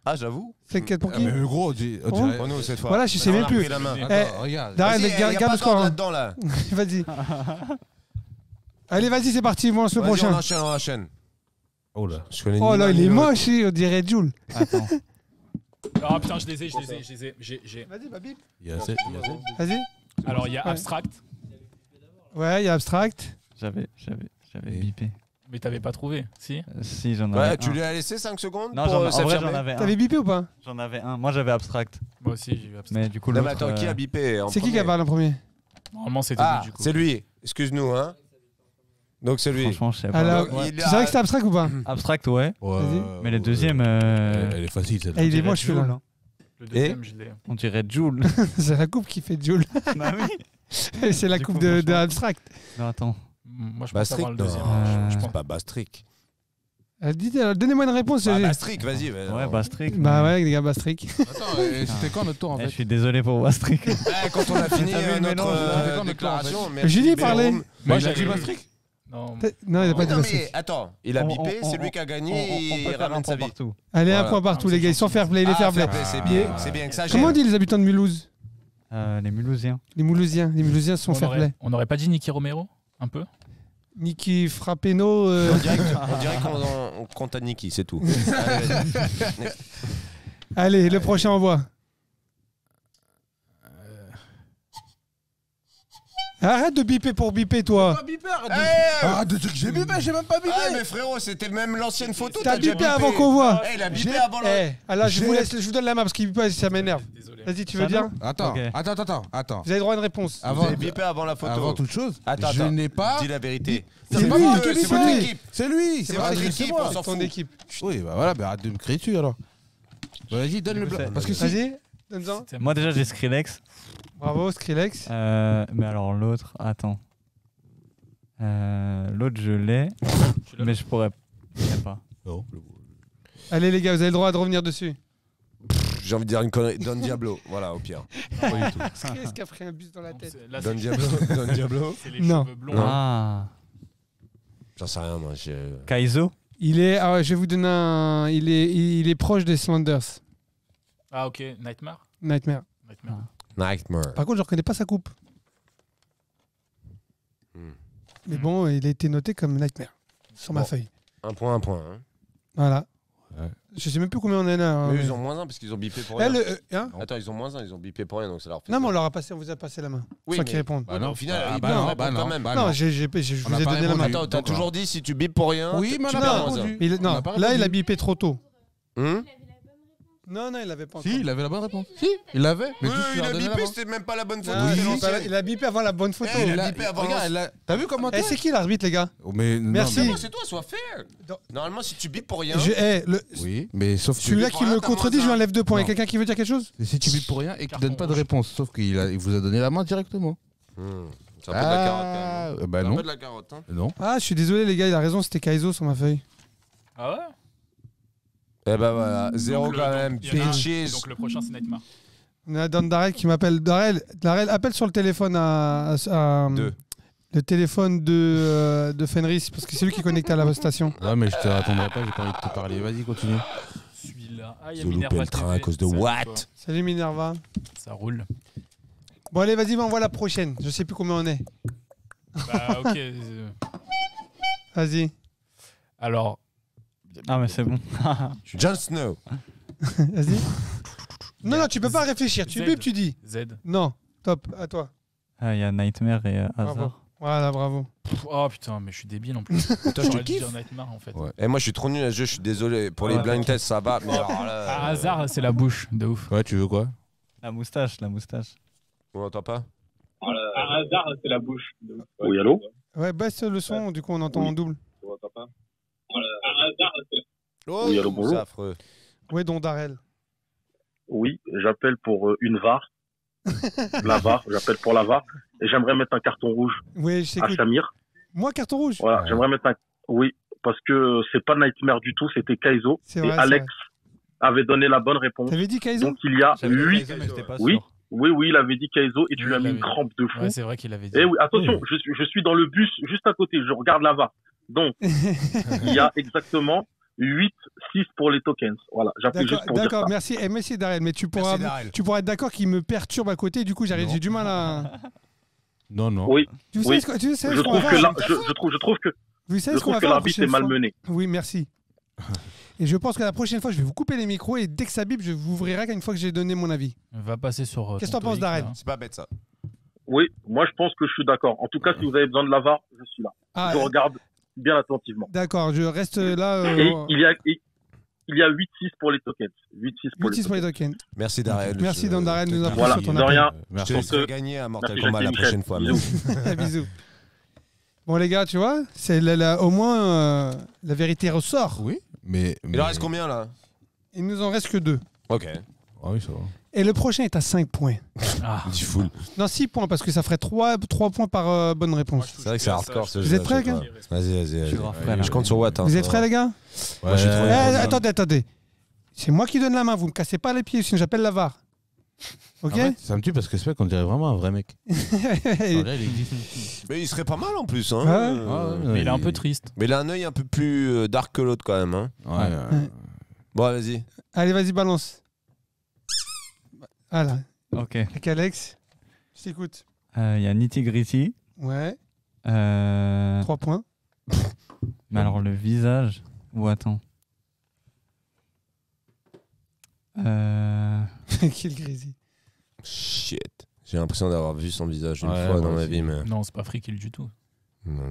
Ah, j'avoue. 5-4 pour qui? Mais gros, on dirait. Pour nous, cette fois. Voilà, je sais même plus. La main. Attends, regarde. Darrell, Vas-y, garde y a pas le score. d'ordre Hein. là-dedans, là. Vas-y. Allez, vas-y, c'est parti. Moi, le Vas-y, prochain. on enchaîne. Oh là. Je connais Oh ni là, l'un il ni est l'autre. moche, on dirait Jules. Attends. Ah putain, je les ai. Vas-y, Babib. Il y a assez. Vas-y. Alors, il y a Ouais. Abstract, Ouais, il y a Abstract. J'avais Et- bipé. mais t'avais pas trouvé, si? Si, j'en avais Ouais, un. tu lui as laissé 5 secondes Non, pour en vrai, s'affirmer. j'en avais un. T'avais bipé ou pas? J'en avais un. Moi, j'avais Abstract. Moi aussi, j'ai eu Abstract. Mais du coup, Non, mais l'autre. attends, qui a bipé en C'est qui premier a parlé en premier? Normalement, c'était Ah, lui, du coup. c'est lui. Excuse-nous, hein. Donc c'est lui. Franchement, je sais pas. Alors, Ouais. tu savais que c'était Abstract ou pas? Abstract, ouais. Ouais, Mais les deuxièmes. Elle est facile, celle-là. Eh, il est dirait moche, Jules, celui-là. hein. Le deuxième, je l'ai. On dirait Joule. C'est la coupe qui fait Jules. Bah oui. C'est la Du coupe coup, de franchement. Abstract. Non, attends. Moi, je pense Bastric, avoir le deuxième. non. Je C'est pense pas Bastric. Donnez-moi une réponse. Bah, j'ai- Bastric, vas-y. Ouais, Bastric. Bah mais- ouais, les gars, Bastric. Attends, c'était quand notre tour en Eh, je fait suis désolé pour Bastric. Quand on a fini T'as vu le notre mélange, là C'était quand notre déclaration. tour, merci, Julie Bérom. parlait. Moi, il a j'avais dit le- Bastric. Non, Non, il a pas Mais dit non, Bastric. mais attends, il a bipé, c'est lui qui a gagné, On peut il faire un ramène sa point vie. partout. Allez, un Voilà. point partout, Ah, les gars. Ils sont fair play, les fair play. C'est Bien. bien, c'est bien que ça Comment on gêne. dit les habitants de Mulhouse? Les Mulhousiens. Les Moulousiens. Les Moulousiens sont fair play. on n'aurait pas dit Nicky Romero, un peu? Niki Frappeno. On dirait qu'on compte à Niki, c'est tout. Allez, vas-y. Allez, le prochain envoi. Arrête de biper pour biper, toi. Ah, de trucs que j'ai bipé, j'ai même pas bipé. Ah mais frérot, c'était même l'ancienne photo. T'as déjà bipé avant qu'on voit. Eh, il a bipé avant le. Alors, je vous donne la main parce qu'il bipe pas, ça m'énerve. Désolé. Vas-y, tu veux Ça dire? va Attends, Ok. attends. Vous avez droit à une réponse. Vous Avant, avez bipé avant la photo. avant toute chose, Attends, je attends. n'ai pas. Dis la vérité. C'est pas lui, moi, c'est c'est votre lui. équipe. C'est lui, C'est pas votre lui, équipe, c'est moi. on s'en Ton fout. équipe. Oui, bah voilà, bah arrête de me crier dessus alors. Bah, vas-y, donne le coup, blanc. c'est- Parce que si. Vas-y, donne-en. Moi, déjà, j'ai Skrillex. Bravo, Skrillex. Mais alors, l'autre, attends. L'autre, je l'ai. Tu l'as Mais je pourrais. Je sais pas. Non. Allez, les gars, vous avez le droit de revenir dessus. J'ai envie de dire une connerie. Don Diablo. Voilà, au pire. Pas du tout. Qu'est-ce qui a pris un bus dans la tête? Là, Don c'est Diablo. Don Diablo. c'est les Non. cheveux blonds. Non. Ah. J'en sais rien, moi. Kaizo. Il est. Ah ouais, je vais vous donner un. Il est proche des Slanders. Ah, ok. Nightmare. Nightmare. Nightmare. Par contre, je reconnais pas sa coupe. Hmm. Mais bon, il a été noté comme Nightmare sur ma Bon. feuille. Un point. Hein. Voilà. Ouais. Je sais même plus combien on en a. hein, Mais mais- ils ont moins 1 parce qu'ils ont bipé pour Eh, rien. hein Attends, ils ont moins 1, ils ont bipé pour rien, donc ça leur fait. Non, mais on leur a passé, on vous a passé la main. Oui, Sans mais- qu'ils répondent. Bah non. Au final, Ah, ils bah peuvent non, répondre bah quand non, même. bah non, non. je On vous n'a ai pas donné la main. répondu. Attends, t'as Donc, toujours dit si tu bipes pour rien. Oui, mais on tu n'a perds pas moins répondu. un. Mais On non, n'a pas là, il a répondu. bipé trop tôt. Hum Non, il avait pas encore. Si, il avait la bonne réponse. Si, il l'avait. Mais Oui, tous, tu il leur a donnais bipé, l'avant. c'était même pas la bonne photo. Ah, c'était non, l'ancienne. il a bipé avant la bonne photo. Eh, il a Il a- bipé avant Regarde, l'avance. t'as vu comment Eh, c'est qui l'arbitre, les gars? Oh, mais non, Merci. mais- Non, c'est toi, sois fair. Non. Normalement, si tu bipes pour rien. Oui, mais sauf que. Celui-là qui Voilà, me t'as contredit, moins je lui un. enlève 2 points. Il y a Non. quelqu'un qui veut dire quelque chose? Si tu bipes pour rien et qu'il Carton donne pas de rouge. réponse, sauf il vous a donné la main directement. C'est un peu de la carotte quand même. Ah, bah C'est un non. peu de la carotte. Hein. Non. Ah, je suis désolé, les gars, il a raison, c'était Kaizo sur ma feuille. Ah ouais? Eh ben voilà, 0 Donc, quand le- même. il y en a un. Bitches. Donc le prochain, c'est Nightmare. On a Dan Darrell qui m'appelle. Darrell, appelle sur le téléphone Deux. le téléphone de Fenris, parce que c'est lui qui est connecté à la station. Ouais, mais je te répondrai pas, j'ai pas envie de te parler. Vas-y, continue. Celui-là. Ah, il y Ils a ont loupé Minerva le train à TV. cause de Ça, what? quoi. Salut Minerva. Ça roule. Bon, allez, vas-y, on voit la prochaine. Je sais plus combien on est. Bah, ok. Vas-y. Alors. Ah, mais c'est bon. Jon Snow. Vas-y. Non, tu peux pas réfléchir. Tu Z. bipes, tu dis. Z. Non. Top. À toi. Il y a Nightmare et Bravo. Hazard. Voilà, bravo. Oh putain, mais je suis débile en plus. Toi, je te J'aurais dû kiffe. dire Nightmare en fait. Ouais. Et moi, je suis trop nul à ce jeu, je suis désolé. Pour les Ouais. blind tests, ça va. Mais alors là. Ah, hasard, c'est la bouche, de ouf. Ouais, tu veux quoi? La moustache. On n'entend pas? hasard, c'est la bouche. De ouf. Oui, allô? Ouais, baisse le son, du coup, on entend en double. Oh, Oui, allô, bonjour. c'est affreux. Ouais, donc Darrell. Oui, j'appelle pour une VAR. La VAR, j'appelle pour la VAR. Et j'aimerais mettre un carton rouge Oui, je à t'écoute. Samir. Moi, carton rouge. Voilà, Ouais. j'aimerais mettre un. Oui, parce que c'est pas Nightmare du tout, c'était Kaizo. C'est Et vrai, c'est Alex avait donné la bonne réponse. T'avais dit Kaizo? Donc il y a J'avais dit 8. Kaizo, mais j'étais pas Oui. sûr. Oui, il avait dit Kaizo et tu Oui, lui as il mis une avait- crampe de fou. Ouais, c'est vrai qu'il avait dit. Et oui, attention, je suis dans le bus juste à côté, je regarde la VAR. Donc, il y a exactement 8-6 pour les tokens. Voilà, j'appuie juste pour dire ça. D'accord, merci. Merci Darrell, mais tu pourras être d'accord qu'il me perturbe à côté, du coup j'ai du mal à... Non. Oui. Tu sais je trouve que l'arbitre est malmené. Oui, merci. Et je pense que la prochaine fois, je vais vous couper les micros et dès que ça bip, je vous ouvrirai qu'une fois que j'ai donné mon avis. Va passer sur. Qu'est-ce que t'en penses, Darrell? C'est pas bête ça. Oui, moi je pense que je suis d'accord. En tout cas, si vous avez besoin de la VAR, je suis là. Je regarde bien attentivement. D'accord, je reste là. Et il y a 8-6 pour les tokens. 8-6 pour les tokens. Merci Darrell. Merci Darrell de nous avoir voilà, sur ton de rien. Je te laisserai gagner à Mortal Kombat la prochaine fois. Bisous. Bon les gars, tu vois, c'est au moins la vérité ressort. Oui, mais... Il en reste combien là? Il nous en reste que 2. Ok. Ah oui, ça va. Et le prochain est à 5 points. Dis full. Non, 6 points, parce que ça ferait 3 points par bonne réponse. C'est vrai que c'est hardcore ce jeu. Vous êtes prêts, les gars? Vas-y. Je compte sur Watt. Vous êtes prêts, les gars? Moi, je suis trop Attendez. C'est moi qui donne la main, vous me cassez pas les pieds, sinon j'appelle la VAR. Ok? En fait, ça me tue parce que ce mec, on dirait vraiment un vrai mec. Mais il serait pas mal en plus. Hein. Mais il est un peu triste. Mais il a un œil un peu plus dark que l'autre quand même. Hein. Ouais. Bon, vas-y. Allez, vas-y, balance. Voilà. Ok. Avec Alex, je t'écoute. Il y a Nitty Gritty. Ouais. 3 points. Mais alors le visage. Ou attends. Kill Grisy. Shit. J'ai l'impression d'avoir vu son visage une fois dans ma vie. Mais... Non, c'est pas free kill du tout. Non.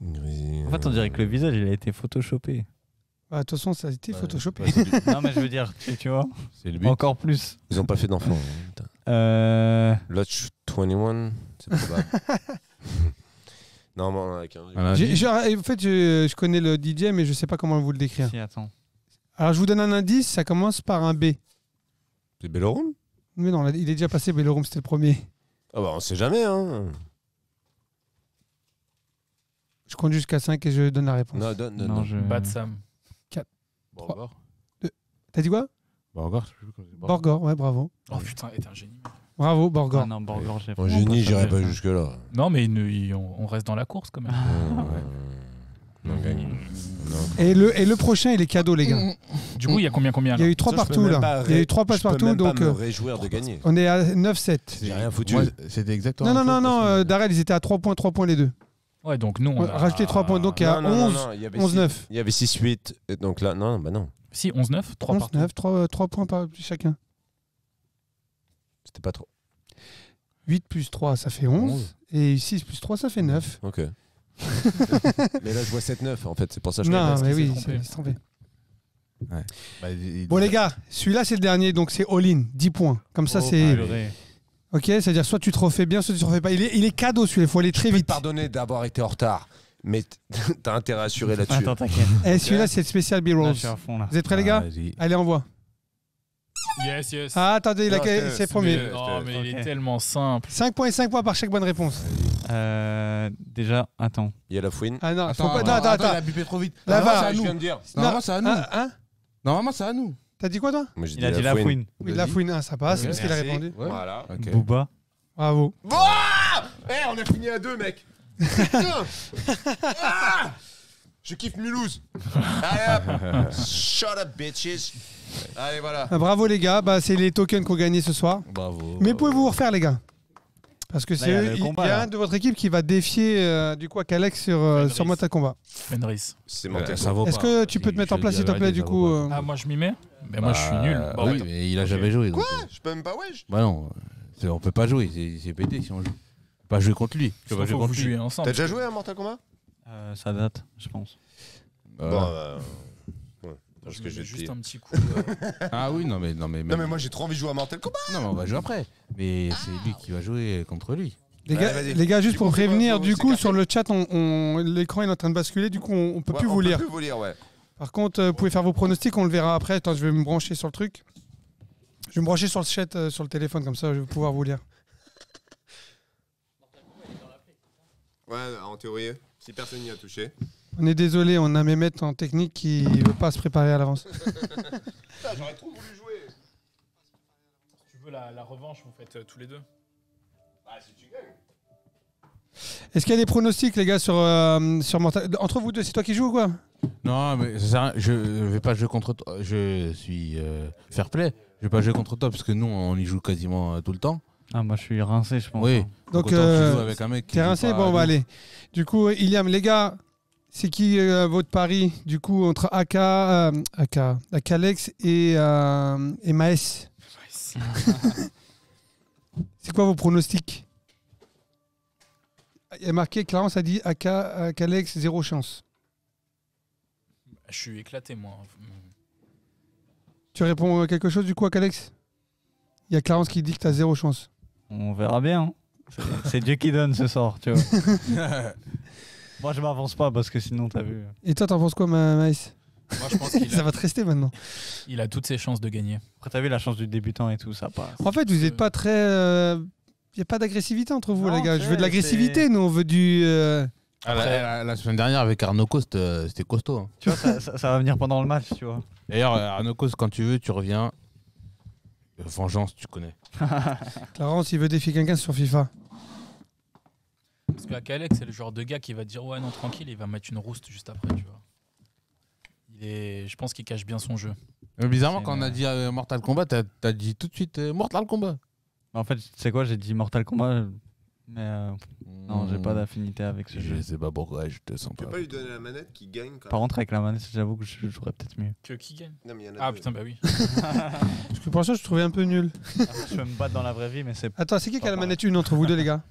Grisy, En fait, on dirait que le visage, il a été photoshopé. De toute façon, ça a été photoshopé. Non, mais je veux dire, tu vois, c'est le but. encore plus. Ils ont pas fait d'enfant. Lodge 21, c'est probable. Non, avec un... En fait, je connais le DJ, mais je sais pas comment vous le décrire. Si, attends. Alors, je vous donne un indice, ça commence par un B. C'est Bellorum? Mais non, il est déjà passé, Bellorum, c'était le premier. Ah bah, on sait jamais, hein. Je compte jusqu'à 5 et je donne la réponse. Non. Bad Sam. 4. Borgor. T'as dit quoi? Borgor, je sais plus comment c'est. Borgor, ouais, bravo. Oh putain, t'es un génie. Bravo, Borgor. Ah non, Borgor, j'ai En génie, j'irai pas jusque-là. Non, mais on reste dans la course quand même. Non, gagne. Et le prochain, il est cadeau, les gars. Du coup, il y a combien Il y a eu 3 partout, là. Il y a eu 3 passes partout, Je peux donc. même pas me réjouir de gagner. On est à 9-7. J'ai rien foutu. Moi, c'était exactement. Non, Darrell, ils étaient à 3 points les deux. Ouais, donc nous, on a rajouté 3 points, donc il y a 11-9. Il y avait 6-8, donc là, non. Si, 11-9, 3 partout. 11-9, 3 points par chacun. C'était pas trop. 8 plus 3, ça fait 11. Et 6 plus 3, ça fait 9. Ok. Mais là, je vois 7-9, en fait. C'est pour ça que je Non, mais oui, trompé. c'est trompé. Ouais. Bon, les gars, celui-là, c'est le dernier, donc c'est all-in, 10 points. Comme ça, c'est. Ok, c'est-à-dire soit tu te refais bien, soit tu te refais pas. Il est cadeau celui-là, il faut aller très vite. Je vite. peux te pardonner d'avoir été en retard, mais t'as intérêt à assurer là-dessus. Attends, t'inquiète. Et celui-là, c'est le spécial B-Rolls. Vous êtes prêts, les gars? Allez, envoie. Yes. Ah, attendez, c'est le premier. Non, mais il est tellement simple. 5 points et 5 points par chaque bonne réponse. Déjà, attends. Il y a la fouine. Ah non, Attends, faut pas. Attends. il a bipé trop vite. La VAR, je viens de dire. Normalement, c'est à nous. Hein? Normalement, c'est à nous. T'as dit quoi, toi? Moi, j'ai Il a dit la fouine. Oui, la fouine, ça passe, parce qu'il a répondu. Ouais. Voilà. Ok. Booba. Bravo. On a fini à 2, mec. Putain. Je kiffe Mulhouse. Allez hop. Shut up, bitches. Allez, voilà. Bravo, les gars. C'est les tokens qu'on gagnait ce soir. Bravo. Mais pouvez-vous refaire, les gars? Parce que il y a un de votre équipe qui va défier du coup Alex sur Mortal Kombat. Fenris. C'est Mortal Ça vaut Est-ce pas. que tu peux te mettre en place, s'il te plaît, du coup Ah, moi je m'y mets? Mais moi je suis nul. Bon, Oui, attends. mais il a jamais joué. Quoi? donc, Je peux même pas wesh. Bah non, on peut pas jouer. C'est pété si on joue. On peut pas jouer contre lui. Faut que vous jouiez ensemble. T'as déjà joué à Mortal Kombat? Ça date, je pense. Parce que je juste un petit coup. Ah oui, non mais moi j'ai trop envie de jouer à Mortal Kombat. Non, mais on va jouer après. Mais c'est lui qui va jouer contre lui. Les gars, juste pour prévenir, du coup, sur le chat, l'écran est en train de basculer, du coup, on peut plus vous lire. Ouais. Par contre, vous pouvez faire vos pronostics, on le verra après. Attends, je vais me brancher sur le truc. Je vais me brancher sur le chat, sur le téléphone, comme ça, je vais pouvoir vous lire. Ouais, en théorie, si personne n'y a touché. On est désolé, on a Mehmet en technique qui ne veut pas se préparer à l'avance. J'aurais trop voulu jouer. Si tu veux la revanche, vous faites tous les deux. Bah, si tu gagnes. Est-ce qu'il y a des pronostics, les gars, sur Mortal... Entre vous deux, c'est toi qui joues ou quoi? Non, mais ça sert à rien. Je vais pas jouer contre toi. Je suis fair play. Je vais pas jouer contre toi parce que nous, on y joue quasiment tout le temps. Ah, moi, je suis rincé, je pense. Oui. Donc, autant que tu joues avec un mec qui t'es rincé? Bon, bah allez. Du coup, Iliam, les gars, c'est qui votre pari, du coup, entre Akalex et Maes? C'est quoi vos pronostics? Il y a marqué, Clarence a dit Akalex, 0 chance. Je suis éclaté, moi. Tu réponds quelque chose, du coup, Akalex? Il y a Clarence qui dit que t'as 0 chance. On verra bien. Hein. C'est Dieu qui donne ce sort, tu vois. Moi, je m'avance pas parce que sinon, t'as vu. Et toi, t'en penses quoi, Maes? Moi, je pense qu'il Ça va te rester maintenant. Il a toutes ses chances de gagner. Après, t'as vu la chance du débutant et tout, ça passe. En fait, vous n'êtes pas très... Il n'y a pas d'agressivité entre vous, Non, les gars. Je veux de c'est- l'agressivité, nous, on veut du... La semaine dernière, avec Arnaud Coste, c'était costaud. Hein. Tu vois, ça va venir pendant le match, tu vois. D'ailleurs, Arnaud Coste, quand tu veux, tu reviens. Vengeance, tu connais. Clarence, il veut défier quelqu'un sur FIFA. Parce que Akalex, c'est le genre de gars qui va dire ouais, non, tranquille, il va mettre une rouste juste après, tu vois. Je pense qu'il cache bien son jeu. Mais bizarrement, C'est quand on a dit Mortal Kombat, t'as dit tout de suite Mortal Kombat. En fait, tu sais quoi, j'ai dit Mortal Kombat, mais non, j'ai pas d'affinité avec ce jeu. Je sais pas pourquoi, je te sens Tu pas. peux pas lui donner la manette qui gagne quand Par contre, avec la manette, j'avoue que je jouerais peut-être mieux. Que qui gagne? Non, mais il y en a Ah deux. putain, bah oui. Parce que pour ça, je trouvais un peu nul. Je peux me battre dans la vraie vie, mais c'est. Attends, c'est qui a la manette une entre vous deux, les gars?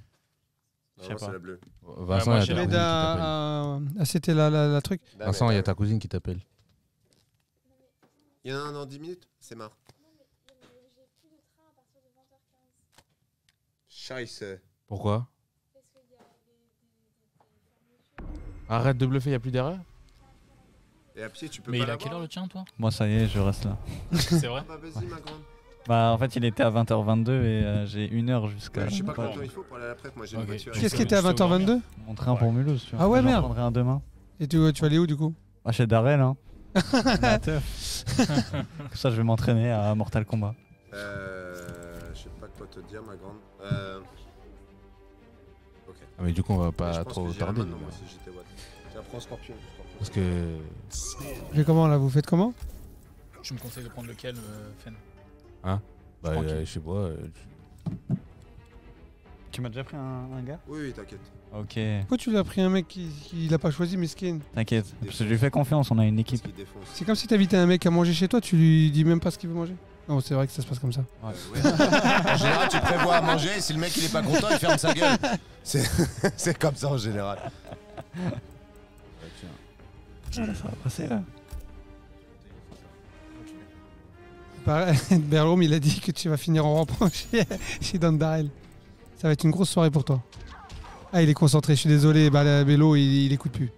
Non, Je sais moi, c'est pas. la bleue. Vincent, moi, il y a j'ai ta l'aide cousine qui t'appelle. C'était la truc. Vincent, il y a ta cousine qui t'appelle. Il y en a un dans 10 minutes? C'est marre. Scheisse. Pourquoi? Arrête de bluffer, il n'y a plus d'erreur? Et à pied, tu peux Mais pas il a quelle l'avoir? heure le tien, toi? Moi, ça y est, je reste là. C'est vrai? Ah bah vas-y, ma grande. Bah, en fait, il était à 20h22 et j'ai 1h jusqu'à. Je sais pas pas- combien de temps il faut pour aller à la prête. Moi, j'ai une Ok. voiture. Qu'est-ce qui était à 20h22? Mon train pour Mulhouse, tu vois. Ah ouais, J'en merde. prendrai un demain. Et tu vas aller où, du coup? Bah, chez Darrell, hein. La teuf. Comme ça, je vais m'entraîner à Mortal Kombat. Je sais pas quoi te dire, ma grande. Ok. Ah, mais du coup, on va Je pas pense trop que j'irai tarder. maintenant, moi, si j'étais Watt. Tiens, prends Scorpion. Parce que. Mais comment, là? Vous faites comment? Tu me conseilles de prendre lequel, Fen? Bah, Tranquille. je sais pas. Tu m'as déjà pris un gars? Oui, oui, t'inquiète. Ok, Pourquoi tu l'as pris un mec qui l'a pas choisi, Miskin? t'inquiète. Parce que je lui fais confiance, on a une Parce équipe. qu'il défonce. C'est comme si t'invitais un mec à manger chez toi, tu lui dis même pas ce qu'il veut manger. Non, c'est vrai que ça se passe comme ça. Ouais. En général, tu prévois à manger, et si le mec il est pas content, il ferme sa gueule. C'est comme ça en général. Ça va passer là. Pareil, Berlom, il a dit que tu vas finir en rampant chez Don Darrell. Ça va être une grosse soirée pour toi. Ah, il est concentré, je suis désolé, bah, la vélo, il écoute plus.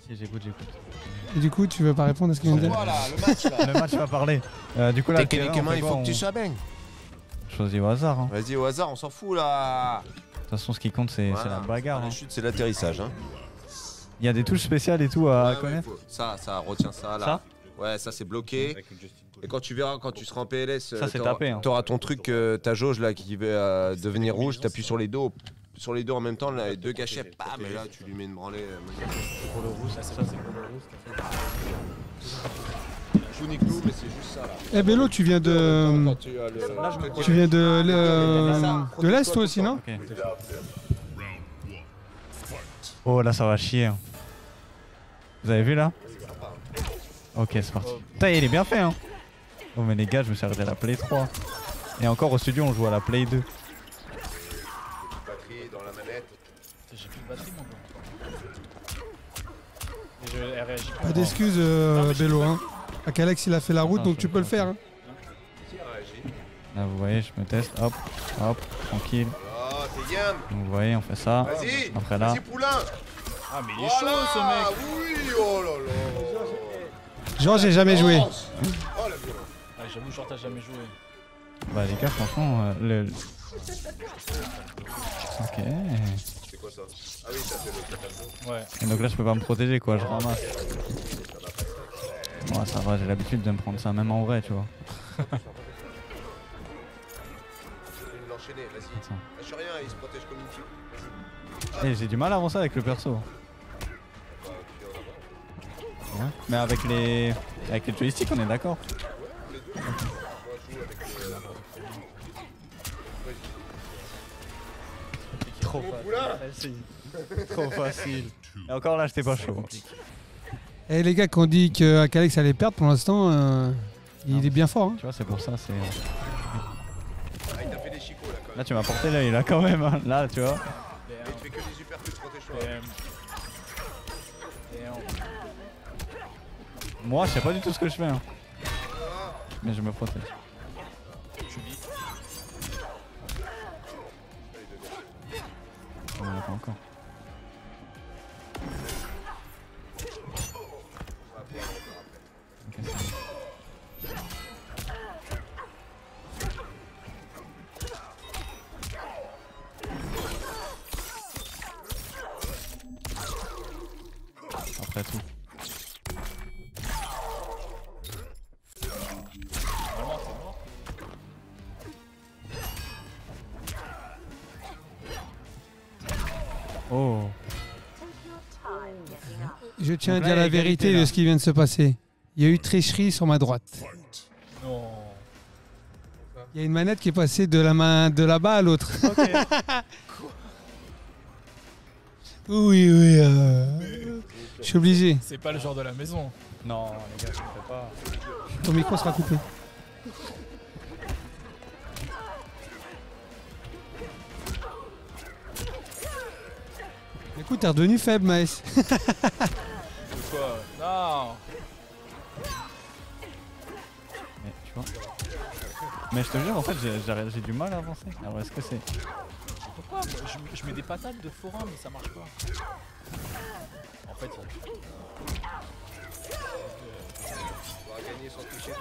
Si, j'écoute. Et du coup, tu veux pas répondre à ce qu'il vient de dire? Voilà, le match là. Le match va parler. Du coup, là, Techniquement, il faut que tu sois bien. choisis au hasard. Hein. Vas-y, au hasard, on s'en fout là. De toute façon, ce qui compte, c'est Voilà. la bagarre. La Hein. chute, c'est l'atterrissage. Hein. Il y a des touches spéciales et tout à Ouais, ouais, connaître. ça, retiens ça là. Ça Ouais, ça c'est bloqué. Et quand tu verras, quand tu seras en PLS, Ça, c'est tapé, hein. t'auras ton truc, ta jauge là qui va devenir rouge, t'appuies sur les dos en même temps, là, les deux gâchets, bam, et là tu lui mets une branlée. Pour le rouge, ça c'est pour le rouge. Tout nique tout, mais c'est juste ça là. Eh, Bélo, tu viens de. Quand tu as le- Tu viens de l'Est, toi aussi, non? Ok. Oh là, ça va chier. Hein. Vous avez vu là? Ok, c'est parti. Putain, il est bien fait, hein. Oh, mais les gars, je me suis arrêté à la Play 3. Et encore au studio, on joue à la Play 2. batterie dans la manette. J'ai plus de batterie, mon gars. Elle réagit pas. Pas d'excuses, Bélo. Hein. Akalex, il a fait la route, Attends, donc je tu vais peux le le faire. Hein. Là, vous voyez, je me teste. Hop, hop, tranquille. Oh, t'es yam. Donc, vous voyez, on fait ça. Vas-y. Après là. Vas-y, Poulain. Ah, mais il est chaud ce mec. Oui, oh là là. Genre, j'ai jamais joué. Oh la violence. Ah, j'avoue, genre, t'as jamais joué. Bah, les gars, franchement, Ok. C'est quoi ça? Ah oui, ça fait le catapult. Ouais. Et donc là, je peux pas me protéger, quoi. Je ramasse. Ouais, ça va, j'ai l'habitude de me prendre ça, même en vrai, tu vois. Je vais l'enchaîner, vas-y. Attends. Lâche rien, il se protège comme une fille. J'ai du mal à avancer avec le perso. Ouais. Mais avec les joysticks, on est d'accord. Trop facile. Trop facile. Et encore là, j'étais pas chaud. Et les gars qui ont dit qu'Alex allait perdre pour l'instant, il est bien fort. Hein. Tu vois, c'est pour ça. C'est. Là, tu m'as porté l'œil là quand même. Hein. Là, tu vois. Tu fais que des uppercuts quand t'es chaud. Moi, je sais pas du tout ce que je fais. Hein. Mais je me protège. On en a pas encore. Okay, après tout. Oh. Je tiens à dire la vérité de ce qui vient de se passer. Il y a eu tricherie sur ma droite. Non. Il y a une manette qui est passée de la main de là-bas à l'autre. Okay. Oui. Je suis obligé. C'est pas le genre de la maison. Non, les gars, je ne fais pas. Ton micro sera coupé. Écoute, t'es redevenu faible, Maës. Quoi? Non. Mais tu vois. Mais je te jure, en fait, j'ai du mal à avancer. Alors, est-ce que c'est. Pourquoi? Je mets des patates de forum, mais ça marche pas. En fait, On va gagner sans toucher.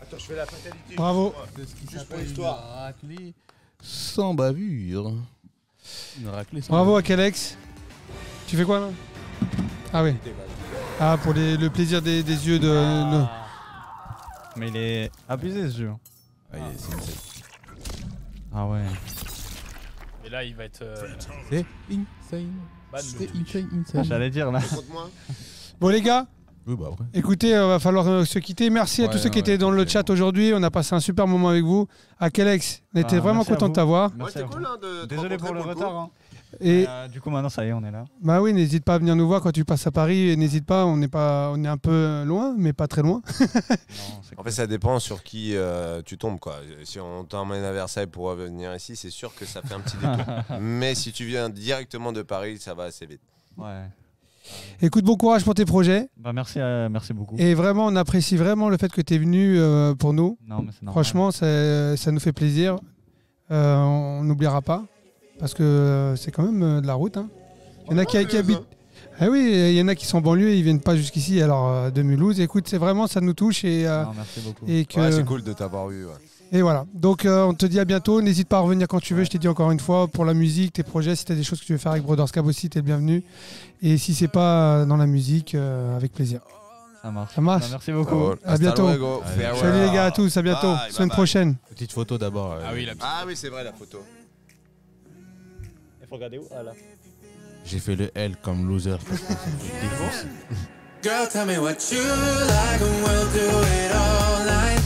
Attends, je fais la fatalité. Bravo. C'est ce qui Juste s'appelle pour l'histoire. une raclée sans bavure. Une raclée sans Bravo bavure. à Kalex. Tu fais quoi là? Ah oui. Ah, pour le plaisir des yeux de... Mais il est abusé ce jeu. Ah, c'est insane. Ah ouais. et là, il va être. C'est insane. Ban C'est le Twitch. insane. J'allais dire là. Contre-moi. Bon les gars, Oui, bah après. écoutez, va falloir se quitter. Merci à tous ceux qui étaient dans le chat aujourd'hui. On a passé un super moment avec vous. À Kalex, on était vraiment merci à content de vous. t'avoir. Ouais, Merci à c'était vous. cool hein, de te Désolé rencontrer pour le le retard. coup. Hein. Et Du coup, maintenant, ça y est, on est là. bah oui, n'hésite pas à venir nous voir quand tu passes à Paris. Et n'hésite pas, on est un peu loin, mais pas très loin. Non, c'est En fait, ça dépend sur qui tu tombes, quoi. Si on t'emmène à Versailles pour venir ici, c'est sûr que ça fait un petit détour. Mais si tu viens directement de Paris, ça va assez vite. Ouais. Écoute, bon courage pour tes projets. Bah merci beaucoup. Et vraiment, on apprécie vraiment le fait que tu es venu pour nous. Non, mais c'est normal. Franchement, ça nous fait plaisir. On n'oubliera pas. Parce que c'est quand même de la route. Hein. Il y en a qui habitent. Ah oui, il y en a qui sont en banlieue, ils viennent pas jusqu'ici, alors de Mulhouse. Écoute, c'est vraiment, ça nous touche. Et, Non, merci beaucoup. et que... Ouais, c'est cool de t'avoir eu. Ouais. Et voilà. Donc, on te dit à bientôt. N'hésite pas à revenir quand tu veux. Je t'ai dit encore une fois, pour la musique, tes projets, si tu as des choses que tu veux faire avec Brothers Cab aussi, tu es le bienvenu. Et si c'est pas dans la musique, avec plaisir. Ça marche. Ça marche. Bah, merci beaucoup. À bientôt. Salut les gars, à tous. À bientôt. Bye, Semaine bye. prochaine. Petite photo d'abord. Ah oui, la Ah oui, c'est vrai la photo. Il faut regarder où? Ah là. J'ai fait le L comme loser. Girl, tell me what you like and we'll do it all night.